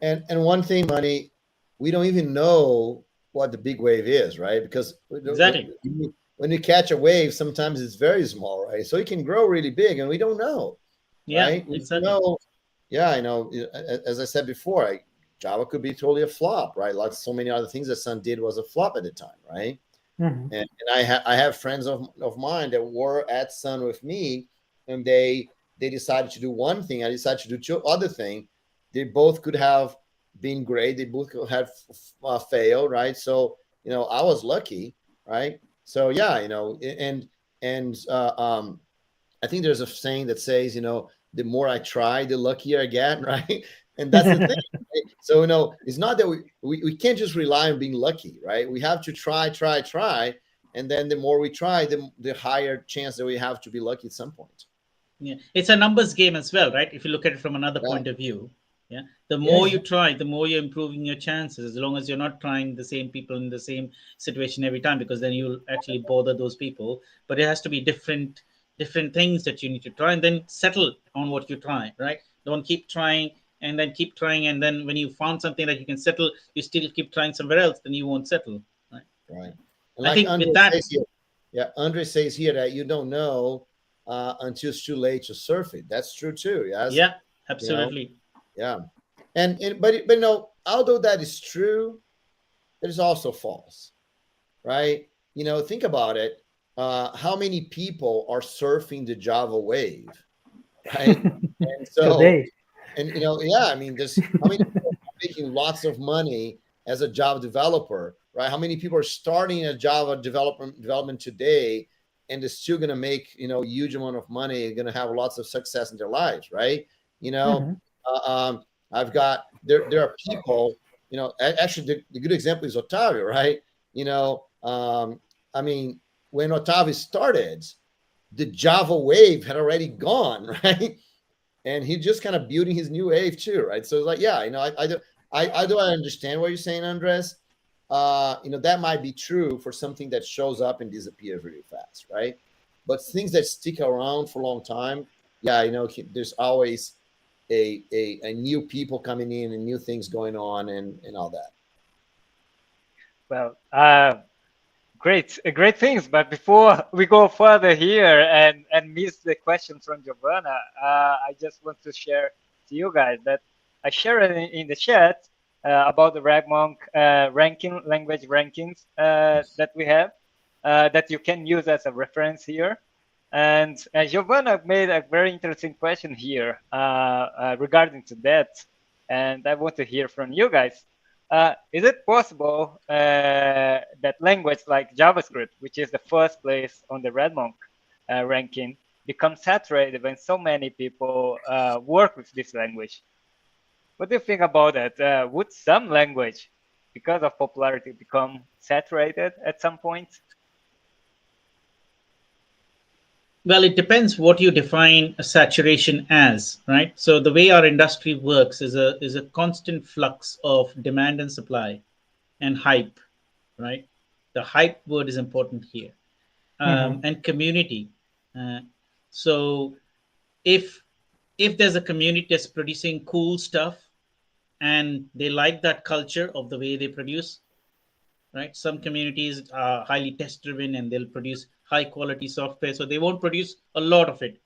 And one thing, Manny, we don't even know what the big wave is, right? Because exactly, when you catch a wave, sometimes it's very small, right? So it can grow really big, and we don't know. Yeah, right? exactly. I know. As I said before, Java could be totally a flop, right? Like so many other things that Sun did was a flop at the time, right? And I have friends of mine that were at Sun with me, and they decided to do one thing. I decided to do two other things. They both could have been great. They both could have failed, right? So I was lucky, right? So yeah, and I think there's a saying that says, the more I try, the luckier I get, right? And that's the thing. Right? So it's not that we can't just rely on being lucky, right? We have to try, and then the more we try, the higher chance that we have to be lucky at some point. Yeah, it's a numbers game as well, right? If you look at it from another point of view. Yeah, the more you try, the more you're improving your chances, as long as you're not trying the same people in the same situation every time, because then you'll actually bother those people. But it has to be different things that you need to try, and then settle on what you try, right? Don't keep trying and then keep trying, and then when you found something that you can settle, you still keep trying somewhere else, then you won't settle, right? And I think Andre with that, Andre says here that you don't know until it's too late to surf it. That's true too. Yes. Yeah, absolutely. Yeah. But although that is true, it is also false, right? Think about it. How many people are surfing the Java wave, right? And so, today. and I mean, there's how many making lots of money as a Java developer, right? How many people are starting a Java development today and they're still going to make, huge amount of money, going to have lots of success in their lives, right? I've got, there are people, actually the good example is Otavio, right? I mean, when Otavio started, the Java wave had already gone, right? And he's just kind of building his new wave too, right? So it's like, yeah, I do understand what you're saying, Andres. That might be true for something that shows up and disappears really fast, right? But things that stick around for a long time, yeah, there's always a new people coming in and new things going on and all that. Well, great things. But before we go further here and miss the question from Giovanna, I just want to share to you guys that I shared in the chat about the RagMonk language rankings that we have that you can use as a reference here. And Giovanna made a very interesting question here regarding to that, and I want to hear from you guys. Is it possible that language like JavaScript, which is the first place on the RagMonk ranking, becomes saturated when so many people work with this language? What do you think about that? Would some language, because of popularity, become saturated at some point? Well, it depends what you define a saturation as, right? So the way our industry works is a constant flux of demand and supply and hype, right? The hype word is important here, and community. So if there's a community that's producing cool stuff and they like that culture of the way they produce, right? Some communities are highly test driven and they'll produce high quality software, so they won't produce a lot of it.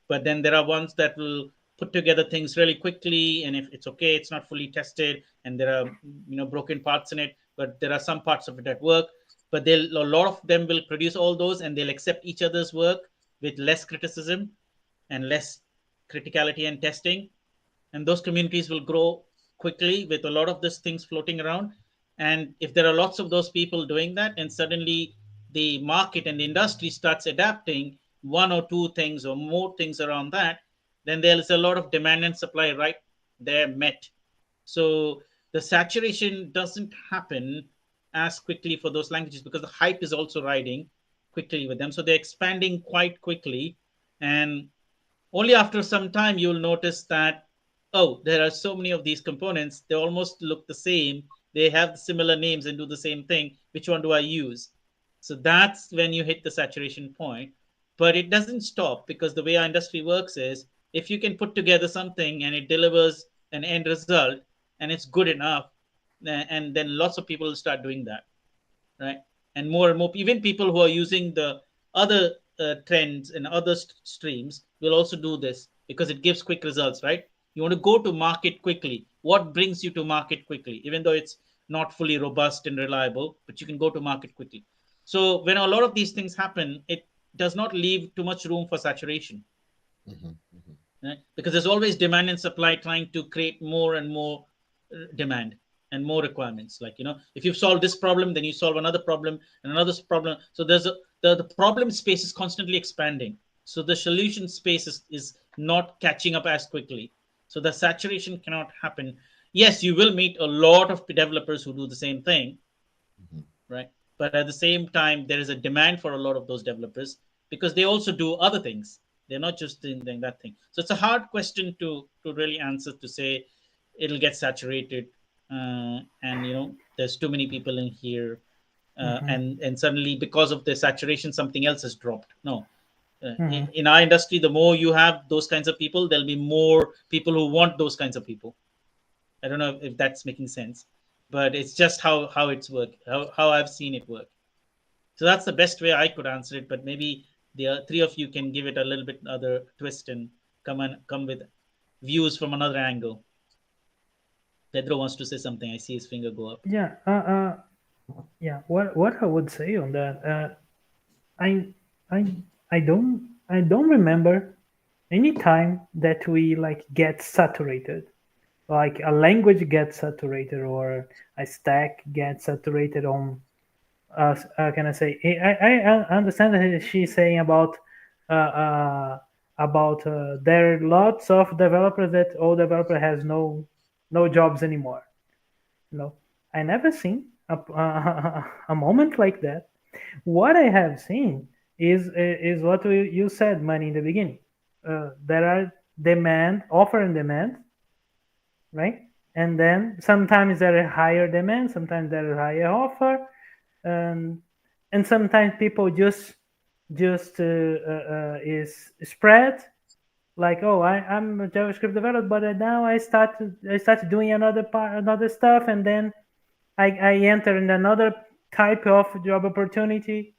But then there are ones that will put together things really quickly, and if it's okay, it's not fully tested and there are broken parts in it, but there are some parts of it that work. But a lot of them will produce all those and they'll accept each other's work with less criticism and less criticality and testing, and those communities will grow quickly with a lot of these things floating around. And if there are lots of those people doing that, and suddenly the market and the industry starts adapting one or two things or more things around that, then there is a lot of demand and supply right there met. So the saturation doesn't happen as quickly for those languages because the hype is also riding quickly with them. So they're expanding quite quickly. And only after some time, you'll notice that, oh, there are so many of these components. They almost look the same. They have similar names and do the same thing. Which one do I use? So that's when you hit the saturation point. But it doesn't stop, because the way our industry works is if you can put together something and it delivers an end result and it's good enough, and then lots of people will start doing that, right? And more, even people who are using the other trends and other streams will also do this because it gives quick results, right? You want to go to market quickly. What brings you to market quickly? Even though it's not fully robust and reliable, but you can go to market quickly. So when a lot of these things happen, it does not leave too much room for saturation. Right? Because there's always demand and supply trying to create more and more demand and more requirements. Like, if you've solved this problem, then you solve another problem and another problem. So there's the problem space is constantly expanding. So the solution space is not catching up as quickly. So the saturation cannot happen. Yes, you will meet a lot of developers who do the same thing, right? But at the same time, there is a demand for a lot of those developers because they also do other things. They're not just doing that thing. So it's a hard question to really answer, to say it'll get saturated. And there's too many people in here, and suddenly because of the saturation, something else has dropped. No. In our industry, the more you have those kinds of people, there'll be more people who want those kinds of people. I don't know if that's making sense, but it's just how it's work, how I've seen it work. So that's the best way I could answer it. But maybe the three of you can give it a little bit other twist and come with views from another angle. Pedro wants to say something. I see his finger go up. Yeah. Yeah. What I would say on that, I don't remember any time that we like get saturated. like a language gets saturated or a stack gets saturated on can I say? I understand that she's saying uh, uh, there are lots of developers that all developer has no jobs anymore. No, I never seen a moment like that. What I have seen is what you said, Manny, in the beginning. There are offer and demand, right? And then sometimes there are higher demand, sometimes there are higher offer, and sometimes people just is spread like, oh, I'm a JavaScript developer, but now I start doing another stuff, and then I enter in another type of job opportunity,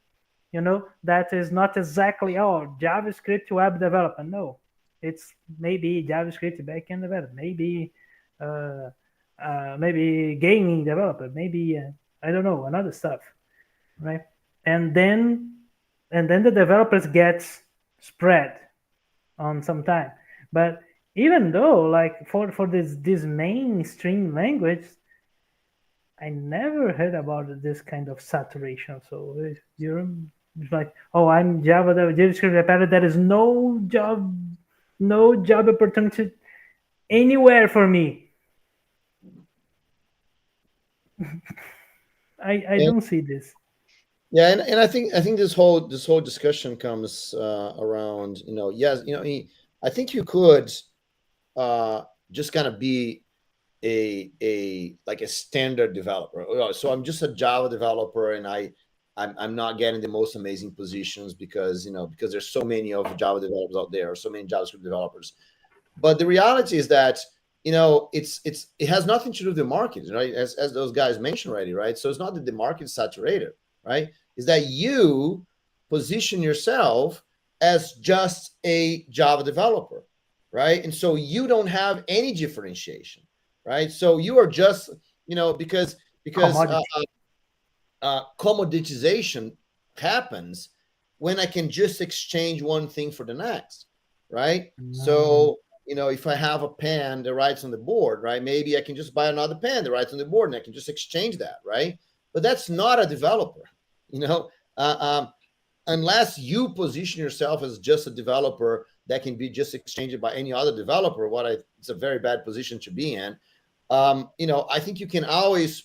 that is not exactly, oh, JavaScript web development. No, it's maybe JavaScript backend developer, uh, maybe gaming developer, maybe I don't know, another stuff, right? And then the developers gets spread on some time. But even though, like, for this mainstream language, I never heard about this kind of saturation. So you're like, oh, I'm Java JavaScript developer. There is no job opportunity anywhere for me. I don't see this. Yeah, and I think this whole discussion comes around, yes, I think you could just kind of be a like a standard developer. So I'm just a Java developer, and I'm not getting the most amazing positions because there's so many of Java developers out there, or so many JavaScript developers. But the reality is that it has nothing to do with the market, right? As those guys mentioned already, right? So it's not that the market is saturated, right? Is that you position yourself as just a Java developer, right? And so you don't have any differentiation, right? So you are just, because commoditization happens when I can just exchange one thing for the next, right? So, if I have a pen that writes on the board, right, maybe I can just buy another pen that writes on the board, and I can just exchange that, right? But that's not a developer, unless you position yourself as just a developer that can be just exchanged by any other developer. It's a very bad position to be in. I think you can always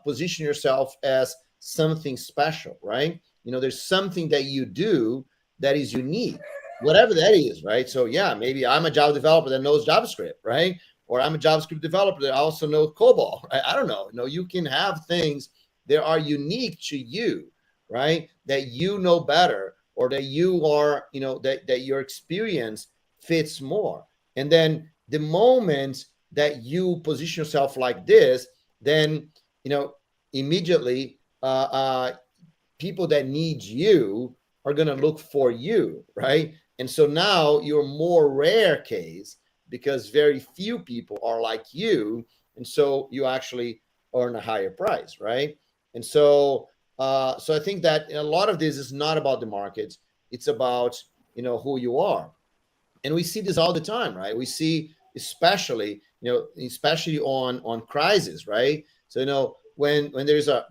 position yourself as something special, right? There's something that you do that is unique, whatever that is, right? So yeah, maybe I'm a Java developer that knows JavaScript, right? Or I'm a JavaScript developer that also knows COBOL, right? I don't know. You can have things that are unique to you, right? That you know better, or that you are, that your experience fits more. And then the moment that you position yourself like this, then, immediately people that need you are going to look for you, right? And so now you're more rare case because very few people are like you. And so you actually earn a higher price, right? And so I think that a lot of this is not about the markets. It's about, who you are. And we see this all the time, right? We see, especially on crisis, right? So, when there's a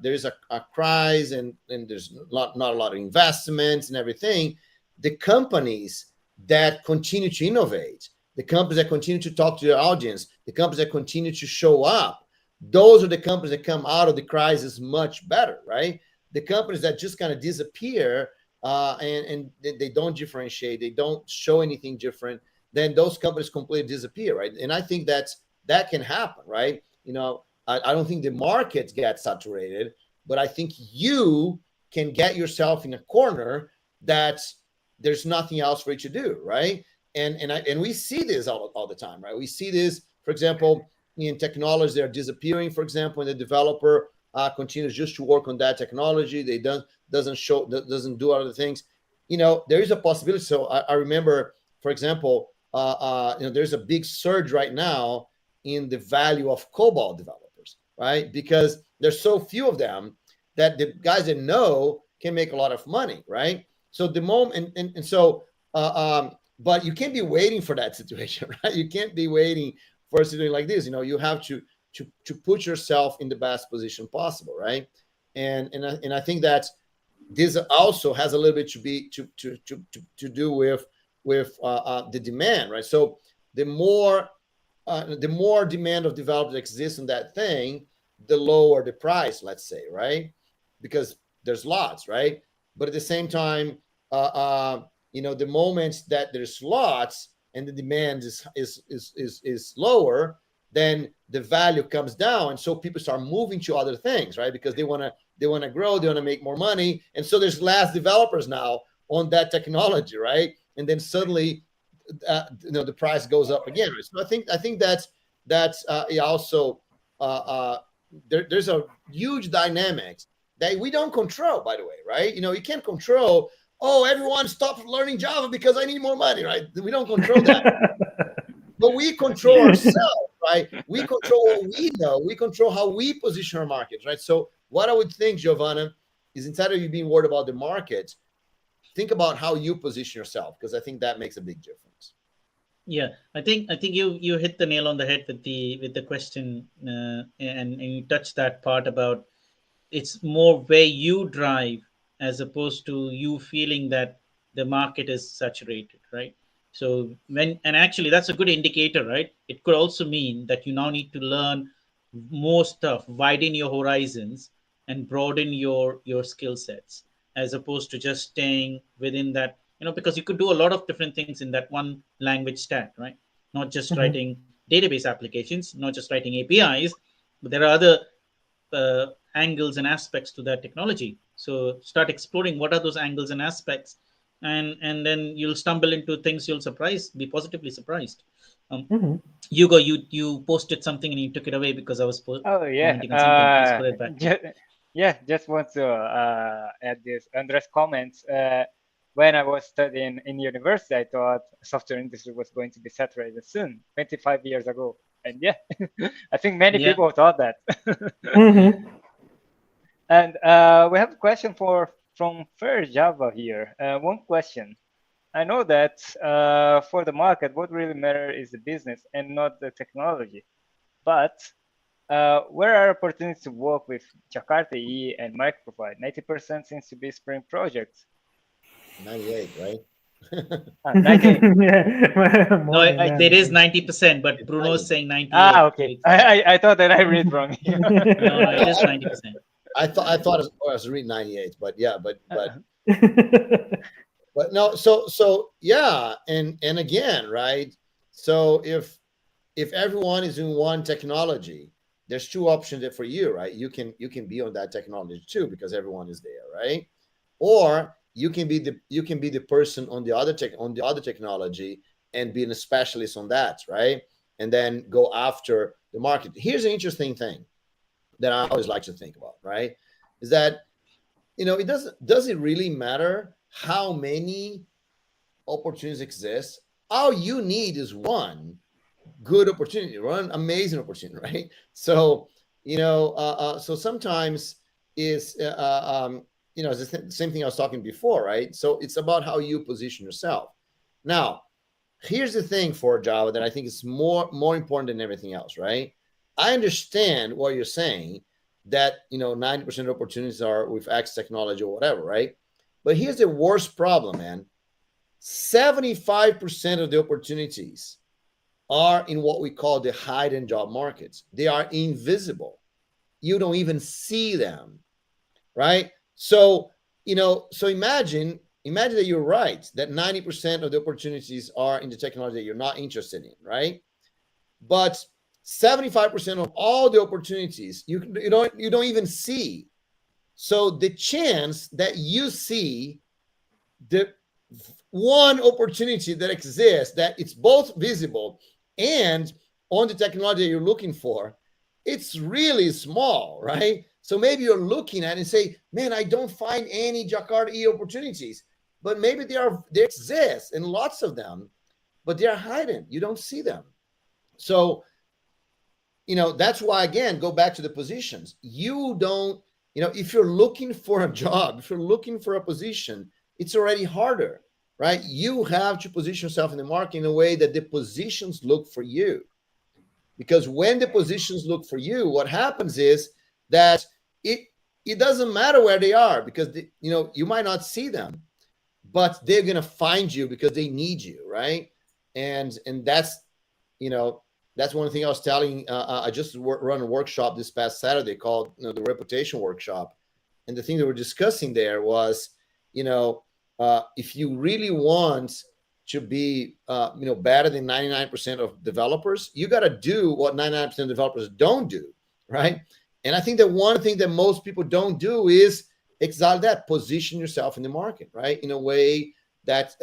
crisis and there's not a lot of investments and everything, the companies that continue to innovate, the companies that continue to talk to their audience, the companies that continue to show up, those are the companies that come out of the crisis much better, right? The companies that just kind of disappear and they don't differentiate, they don't show anything different, then those companies completely disappear, right? And I think that can happen, right? I don't think the markets get saturated, but I think you can get yourself in a corner that there's nothing else for you to do, right? And we see this all the time, right? We see this, for example, in technology, they're disappearing. For example, when the developer continues just to work on that technology, they doesn't do other things. There is a possibility. So I remember, for example, there's a big surge right now in the value of COBOL developers, right? Because there's so few of them that the guys that know can make a lot of money, right? So the moment, but you can't be waiting for that situation, right? You can't be waiting versus doing like this. You have to put yourself in the best position possible, right? And I think that this also has a little bit to do with the demand, right? So the more demand of developers exists in that thing, the lower the price, let's say, right? Because there's lots, right? But at the same time, the moment that there's lots and the demand is lower, then the value comes down, and so people start moving to other things, right? Because they want to grow, they want to make more money, and so there's less developers now on that technology, right? And then suddenly, the price goes up again. Right? So I think that's also there's a huge dynamics that we don't control, by the way, right? You can't control. Oh, everyone stop learning Java because I need more money, right? We don't control that. But we control ourselves, right? We control what we know. We control how we position our markets, right? So what I would think, Giovanna, is instead of you being worried about the market, think about how you position yourself, because I think that makes a big difference. Yeah, I think you hit the nail on the head with the question, and you touched that part about it's more where you drive as opposed to you feeling that the market is saturated, right? So and actually that's a good indicator, right? It could also mean that you now need to learn more stuff, widen your horizons, and broaden your skill sets, as opposed to just staying within that, because you could do a lot of different things in that one language stack, right? Not just writing database applications, not just writing APIs, but there are other angles and aspects to that technology. So start exploring what are those angles and aspects, and then you'll stumble into things you'll be positively surprised. Hugo, you posted something and you took it away because I was commenting on something. Please put it back. Just want to add this Andres comments. When I was studying in university, I thought software industry was going to be saturated soon, 25 years ago. And I think many people thought that. And we have a question from Fair Java here. One question. I know that for the market, what really matters is the business and not the technology. But where are opportunities to work with Jakarta E and Microprovide? 90% seems to be Spring projects. 98, right? 98. No, it is 90%, but Bruno's saying 98. Okay. I thought that I read wrong. No, it is 90%. I thought I was reading 98, but yeah, but no. So yeah, and again, right? So if everyone is in one technology, there's two options for you, right? You can be on that technology too because everyone is there, right? Or you can be the person on the other technology and be a specialist on that, right? And then go after the market. Here's an interesting thing that I always like to think about, right? Is that, it does it really matter how many opportunities exist? All you need is one good opportunity, one amazing opportunity, right? So, so sometimes is, it's the same thing I was talking before, right? So it's about how you position yourself. Now, here's the thing for Java that I think is more important than everything else, right? I understand what you're saying, that 90% of opportunities are with X technology or whatever, right? But here's the worst problem, man. 75% of the opportunities are in what we call the hidden job markets. They are invisible. You don't even see them, right? So, so imagine that you're right, that 90% of the opportunities are in the technology that you're not interested in, right? But 75% of all the opportunities you don't even see. So the chance that you see the one opportunity that exists, that it's both visible and on the technology that you're looking for, it's really small, right? So maybe you're looking at it and say, man, I don't find any Jakarta E opportunities, but maybe they exist and lots of them, but they are hidden. You don't see them. So, that's why, again, go back to the positions. You don't, if you're looking for a job, if you're looking for a position, it's already harder, right? You have to position yourself in the market in a way that the positions look for you. Because when the positions look for you, what happens is that it doesn't matter where they are, because you might not see them, but they're going to find you because they need you, right? And that's that's one thing I was telling. I just run a workshop this past Saturday called the Reputation Workshop, and the thing that we're discussing there was, if you really want to be better than 99% of developers, you got to do what 99% of developers don't do, right? And I think that one thing that most people don't do is exactly that: position yourself in the market, right, in a way that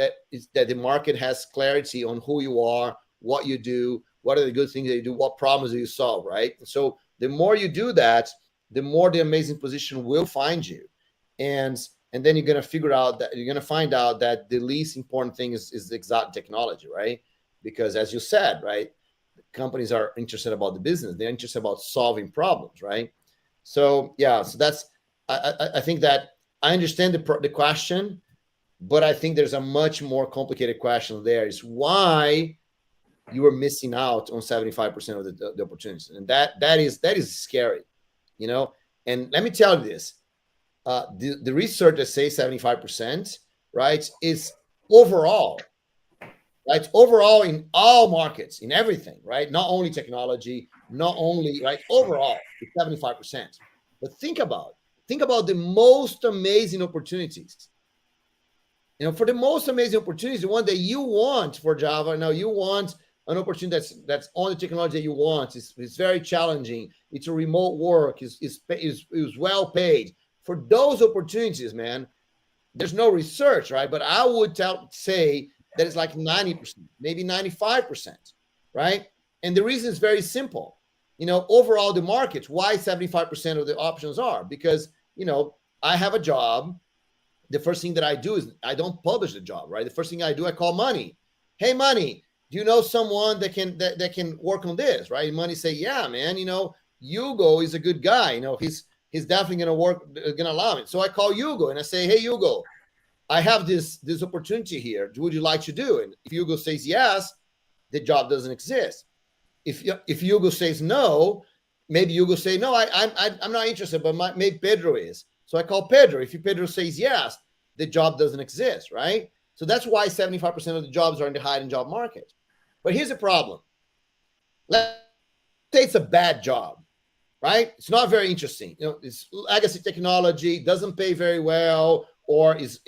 the market has clarity on who you are, what you do, what are the good things that you do, what problems do you solve, right? So the more you do that, the more the amazing position will find you, and then you're going to find out that the least important thing is the exact technology, right? Because as you said, right, companies are interested about the business, they're interested about solving problems, right? So so that's I think that I understand the question, but I think there's a much more complicated question there, is why you are missing out on 75% of the opportunities, and that is scary, And let me tell you this: the research that says 75%, right, is overall, right? Overall in all markets, in everything, right? Not only technology, not only, right? Overall, it's 75%. But think about the most amazing opportunities. For the most amazing opportunities, the one that you want for Java, now you want an opportunity that's on the technology that you want. It's very challenging. It's a remote work. Is well paid. For those opportunities, man, there's no research, right? But I would say that it's like 90%, maybe 95%, right? And the reason is very simple. Overall, the market, why 75% of the options are, because, I have a job. The first thing that I do is I don't publish the job, right? The first thing I do, I call Manny. Hey, Manny, do you know someone that can work on this, right? And Manny say, yeah, man, Hugo is a good guy. He's definitely going to allow it. So I call Hugo and I say, hey, Hugo, I have this opportunity here. Would you like to do it? If Hugo says yes, the job doesn't exist. If Hugo says no, maybe Hugo say, no, I'm not interested, but maybe Pedro is. So I call Pedro. If Pedro says yes, the job doesn't exist, right? So that's why 75% of the jobs are in the hidden job market. But here's the problem. Let's say it's a bad job, right? It's not very interesting. It's legacy technology, doesn't pay very well, or is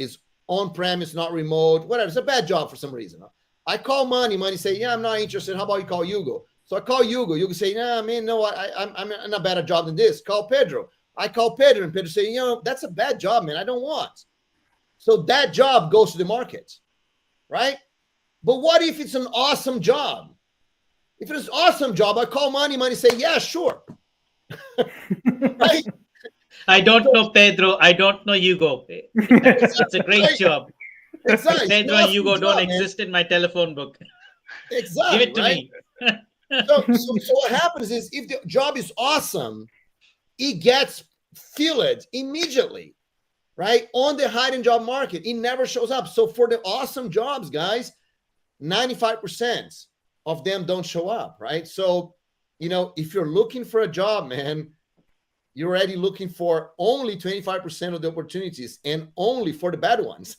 on-premise, not remote, whatever. It's a bad job for some reason. I call Manny. Manny say, yeah, I'm not interested. How about you call Hugo? So I call Hugo. Hugo say, nah, man, no, I'm in a better job than this. Call Pedro. I call Pedro, and Pedro say, that's a bad job, man. I don't want. So that job goes to the market, right? But what if it's an awesome job? If it's an awesome job, I call Manny. Manny say, yeah, sure. Right? I don't know Pedro. I don't know Hugo. It's a great job. Exactly. Pedro and Hugo don't exist in my telephone book. Exactly. Give it to me. So what happens is, if the job is awesome, it gets filled immediately, right? On the hidden job market, it never shows up. So for the awesome jobs, guys, 95% of them don't show up, right? So, if you're looking for a job, man, you're already looking for only 25% of the opportunities, and only for the bad ones.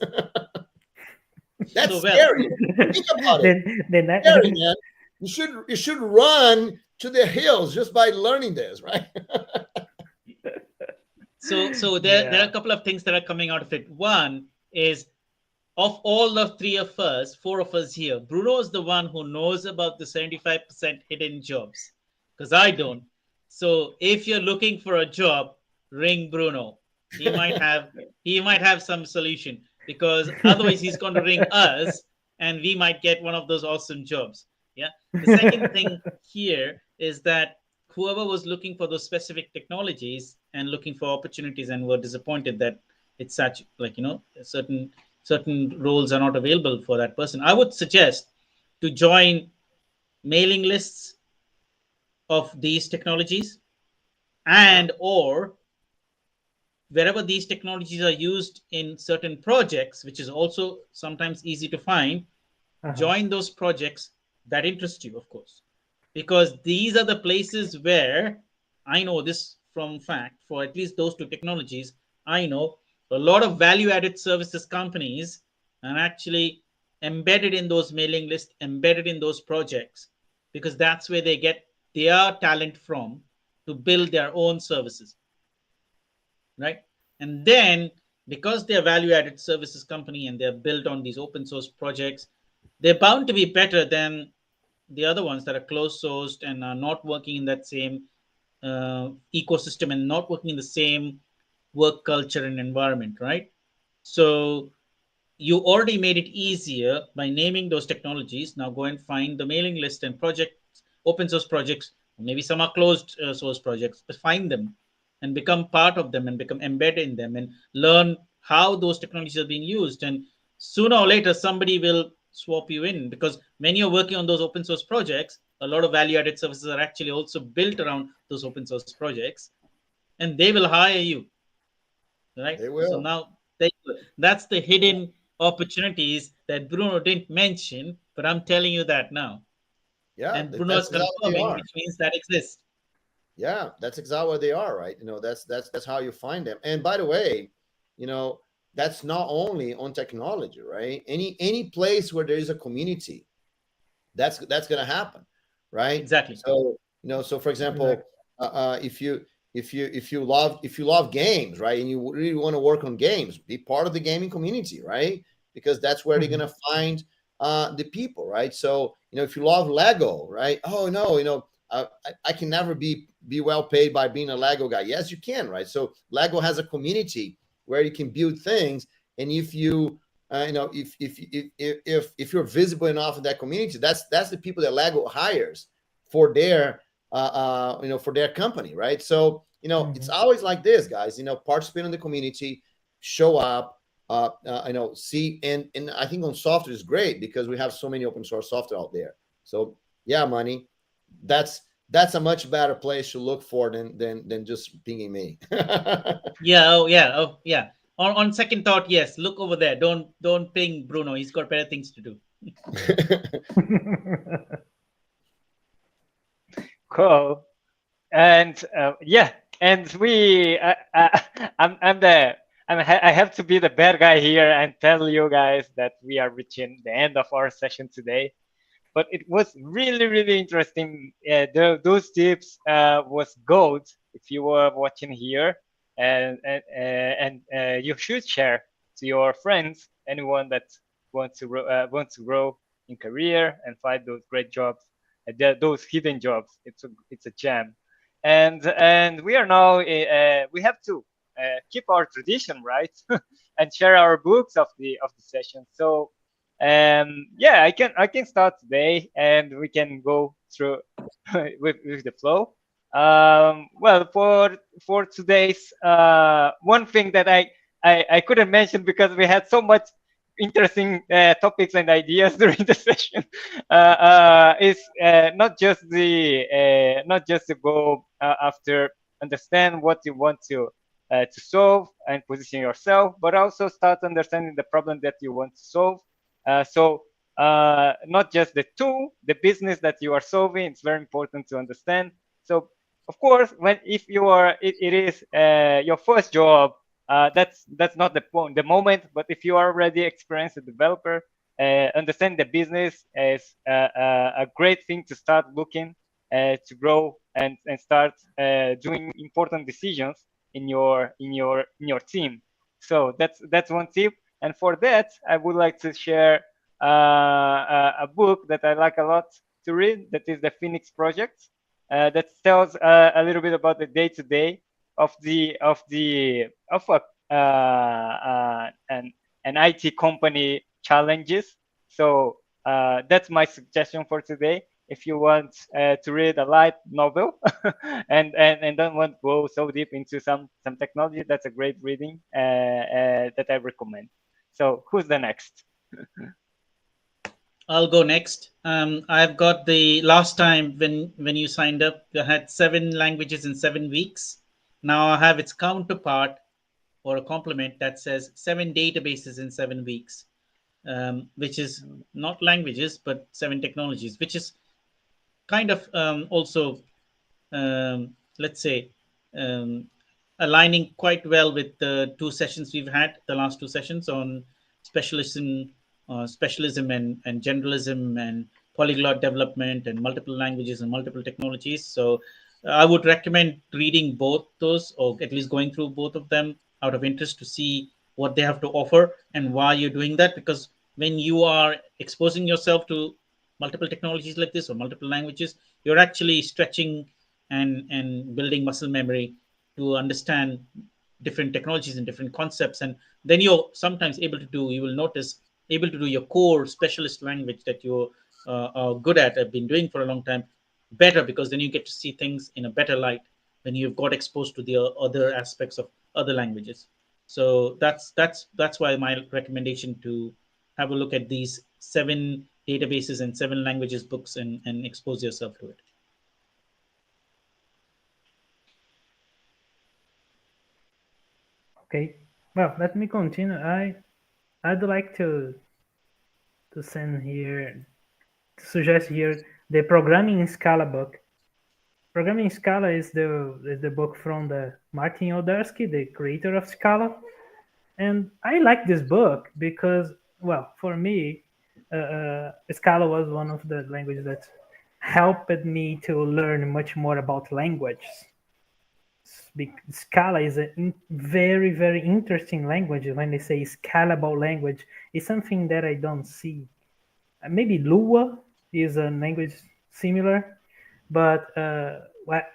That's so scary. Think about it. Scary, man. You should run to the hills just by learning this, right? So there are a couple of things that are coming out of it. One is, of all the four of us here, Bruno is the one who knows about the 75% hidden jobs, because I don't. So if you're looking for a job, ring Bruno. He might have some solution, because otherwise he's going to ring us and we might get one of those awesome jobs. Yeah. The second thing here is that whoever was looking for those specific technologies and looking for opportunities and were disappointed that it's such, certain roles are not available for that person, I would suggest to join mailing lists of these technologies, and or wherever these technologies are used in certain projects, which is also sometimes easy to find, join those projects that interest you, of course. because these are the places where I know this from fact, for at least those two technologies, I know a lot of value added services companies are actually embedded in those mailing lists, embedded in those projects, because that's where they get their talent from to build their own services, right? And then because they're value added services company and they're built on these open source projects, they're bound to be better than the other ones that are closed sourced and are not working in that same ecosystem and not working in the same work culture and environment, right? So you already made it easier by naming those technologies. Now go and find the mailing list and projects, open source projects, maybe some are closed source projects, but find them and become part of them and become embedded in them and learn how those technologies are being used. And sooner or later, somebody will swap you in, because when you're working on those open source projects, a lot of value added services are actually also built around those open source projects, and they will hire you, right? They So will. now that's the hidden opportunities that Bruno didn't mention, but I'm telling you that now. Yeah, And Bruno is that's exactly what they confirming, are. which means that exists. Yeah, that's exactly what they are, right? That's how you find them. And by the way, that's not only on technology, right? Any place where there is a community, that's going to happen, right? Exactly. So so for example, if you love games, right, and you really want to work on games, be part of the gaming community, right? Because that's where they're going to find the people, right? So if you love Lego, right? Oh no, I can never be well paid by being a Lego guy. Yes, you can, right? So Lego has a community where you can build things, and if you if you're visible enough in that community, that's the people that Lego hires for their for their company, right? So it's always like this, guys. Participate in the community, show up, see, and I think on software is great because we have so many open source software out there. So yeah, Manny, that's a much better place to look for than just pinging me. Oh yeah. On second thought, yes, look over there. Don't ping Bruno. He's got better things to do. Cool. And yeah, and I have to be the bad guy here and tell you guys that we are reaching the end of our session today. But it was really interesting. Those tips was gold if you were watching here, and you should share to your friends, anyone that wants to grow in career and find those great jobs, those hidden jobs. It's a gem, and we are now we have to keep our tradition, right, and share our books of the session. So yeah, I can start today, and we can go through with the flow. Well, for today's one thing that I couldn't mention because we had so much interesting topics and ideas during the session is not just to go after understand what you want to solve and position yourself, but also start understanding the problem that you want to solve. So not just the tool, the business that you are solving, it's very important to understand. So of course, if you are, it is your first job, that's not the moment. But if you are already experienced developer, understand the business is a great thing to start looking to grow and start doing important decisions in your team. So that's one tip. And for that, I would like to share a book that I like a lot to read. That is the Phoenix Project. That tells a little bit about the day-to-day of an IT company challenges. So that's my suggestion for today. If you want to read a light novel and don't want to go so deep into some technology, that's a great reading that I recommend. So who's the next? I'll go next. I've got the last time when you signed up, you had 7 languages in 7 weeks. Now I have its counterpart or a complement that says 7 databases in 7 weeks, which is not languages but 7 technologies, which is kind of also, let's say, um, aligning quite well with the two sessions we've had, the last two sessions on specialism, specialism and generalism and polyglot development and multiple languages and multiple technologies. So I would recommend reading both those, or at least going through both of them out of interest to see what they have to offer and why you're doing that. Because when you are exposing yourself to multiple technologies like this or multiple languages, you're actually stretching and building muscle memory to understand different technologies and different concepts. And then you're sometimes able to do, you will notice, able to do your core specialist language that you're are good at, have been doing for a long time, better, because then you get to see things in a better light when you've got exposed to the other aspects of other languages. So that's why my recommendation to have a look at these 7 databases and 7 languages books and expose yourself to it. Okay. Well, let me continue. I'd like to send here, to suggest here, the Programming in Scala book. Programming in Scala is the book from the Martin Odersky, the creator of Scala. And I like this book because, well, for me, Scala was one of the languages that helped me to learn much more about languages. Scala is a very, very interesting language. When they say scalable language, it's something that I don't see. Maybe Lua is a language similar, but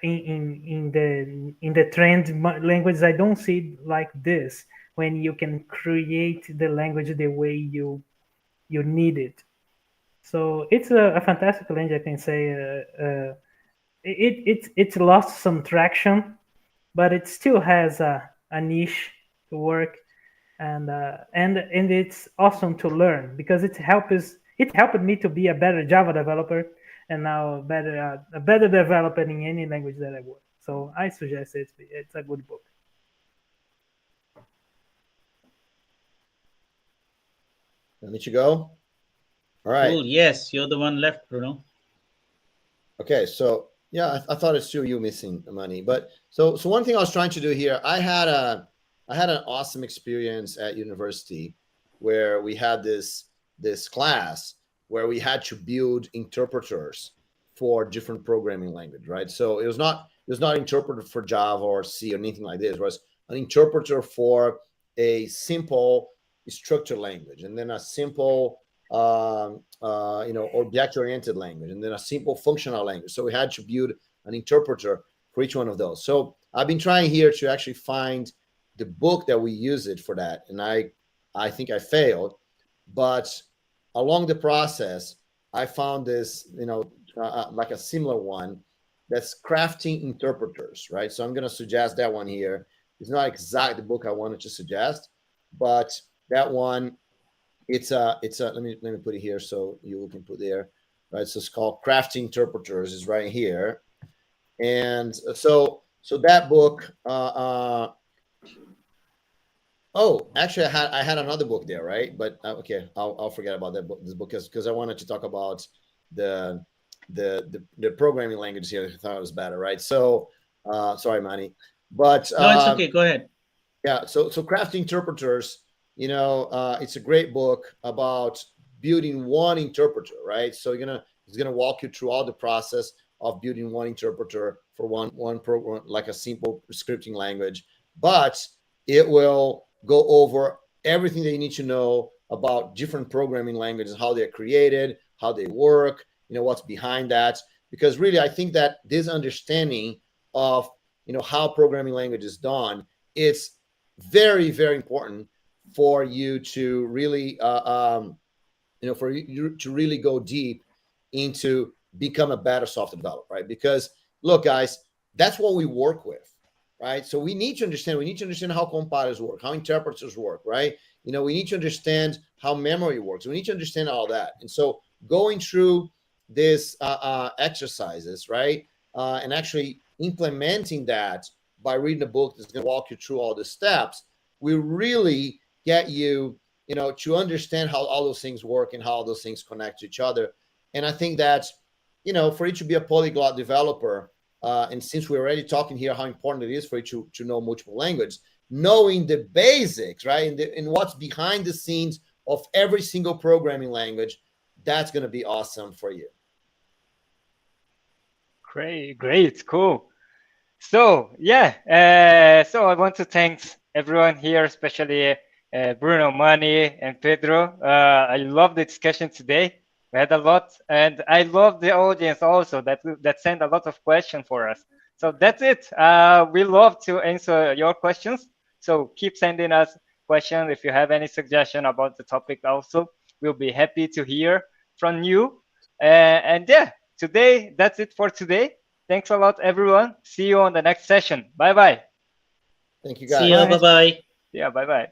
in the trend languages, I don't see it like this, when you can create the language the way you need it. So it's a fantastic language, I can say. It's lost some traction, but it still has a niche to work, and it's awesome to learn because it helped me to be a better Java developer, and now a better developer in any language that I work. So I suggest it's a good book. Let me you go. All right. Cool. Yes, you're the one left, Bruno. Okay, so yeah, I thought it's still you missing money, but so one thing I was trying to do here, I had an awesome experience at university where we had this class where we had to build interpreters for different programming language, right? So it was not interpreter for Java or C or anything like this. It was an interpreter for a simple structured language, and then a simple object-oriented language, and then a simple functional language. So we had to build an interpreter for each one of those. So I've been trying here to actually find the book that we use it for that, and I think I failed, but along the process, I found this, like a similar one that's crafting interpreters, right? So I'm going to suggest that one here. It's not exactly the book I wanted to suggest, but that one, it's a let me put it here so you can put there, right? So it's called Crafting Interpreters, is right here. And so that book, oh, actually I had another book there, right? But okay, I'll forget about this book because I wanted to talk about the programming language here. I thought it was better, right? So sorry, Manny, but no, it's okay, go ahead. Yeah, so Crafting Interpreters, it's a great book about building one interpreter, right? So it's gonna walk you through all the process of building one interpreter for one program, like a simple scripting language, but it will go over everything that you need to know about different programming languages, how they're created, how they work, what's behind that. Because really, I think that this understanding of how programming language is done, it's very, very important for you to really for you to really go deep into become a better software developer, right? Because look, guys, that's what we work with, right? So we need to understand how compilers work, how interpreters work, right? We need to understand how memory works. We need to understand all that. And so going through this exercises, right, and actually implementing that by reading a book that's going to walk you through all the steps, we really get you, to understand how all those things work and how those things connect to each other. And I think that for you to be a polyglot developer, and since we're already talking here how important it is for you to know multiple languages, knowing the basics, right, and what's behind the scenes of every single programming language, that's going to be awesome for you. Great, cool. So yeah, so I want to thank everyone here, especially Bruno, Manny, and Pedro. I love the discussion today. We had a lot, and I love the audience also that sent a lot of questions for us. So that's it. We love to answer your questions. So keep sending us questions if you have any suggestion about the topic. Also, we'll be happy to hear from you. And yeah, today that's it for today. Thanks a lot, everyone. See you on the next session. Bye bye. Thank you, guys. See you. Bye bye. Yeah, bye bye.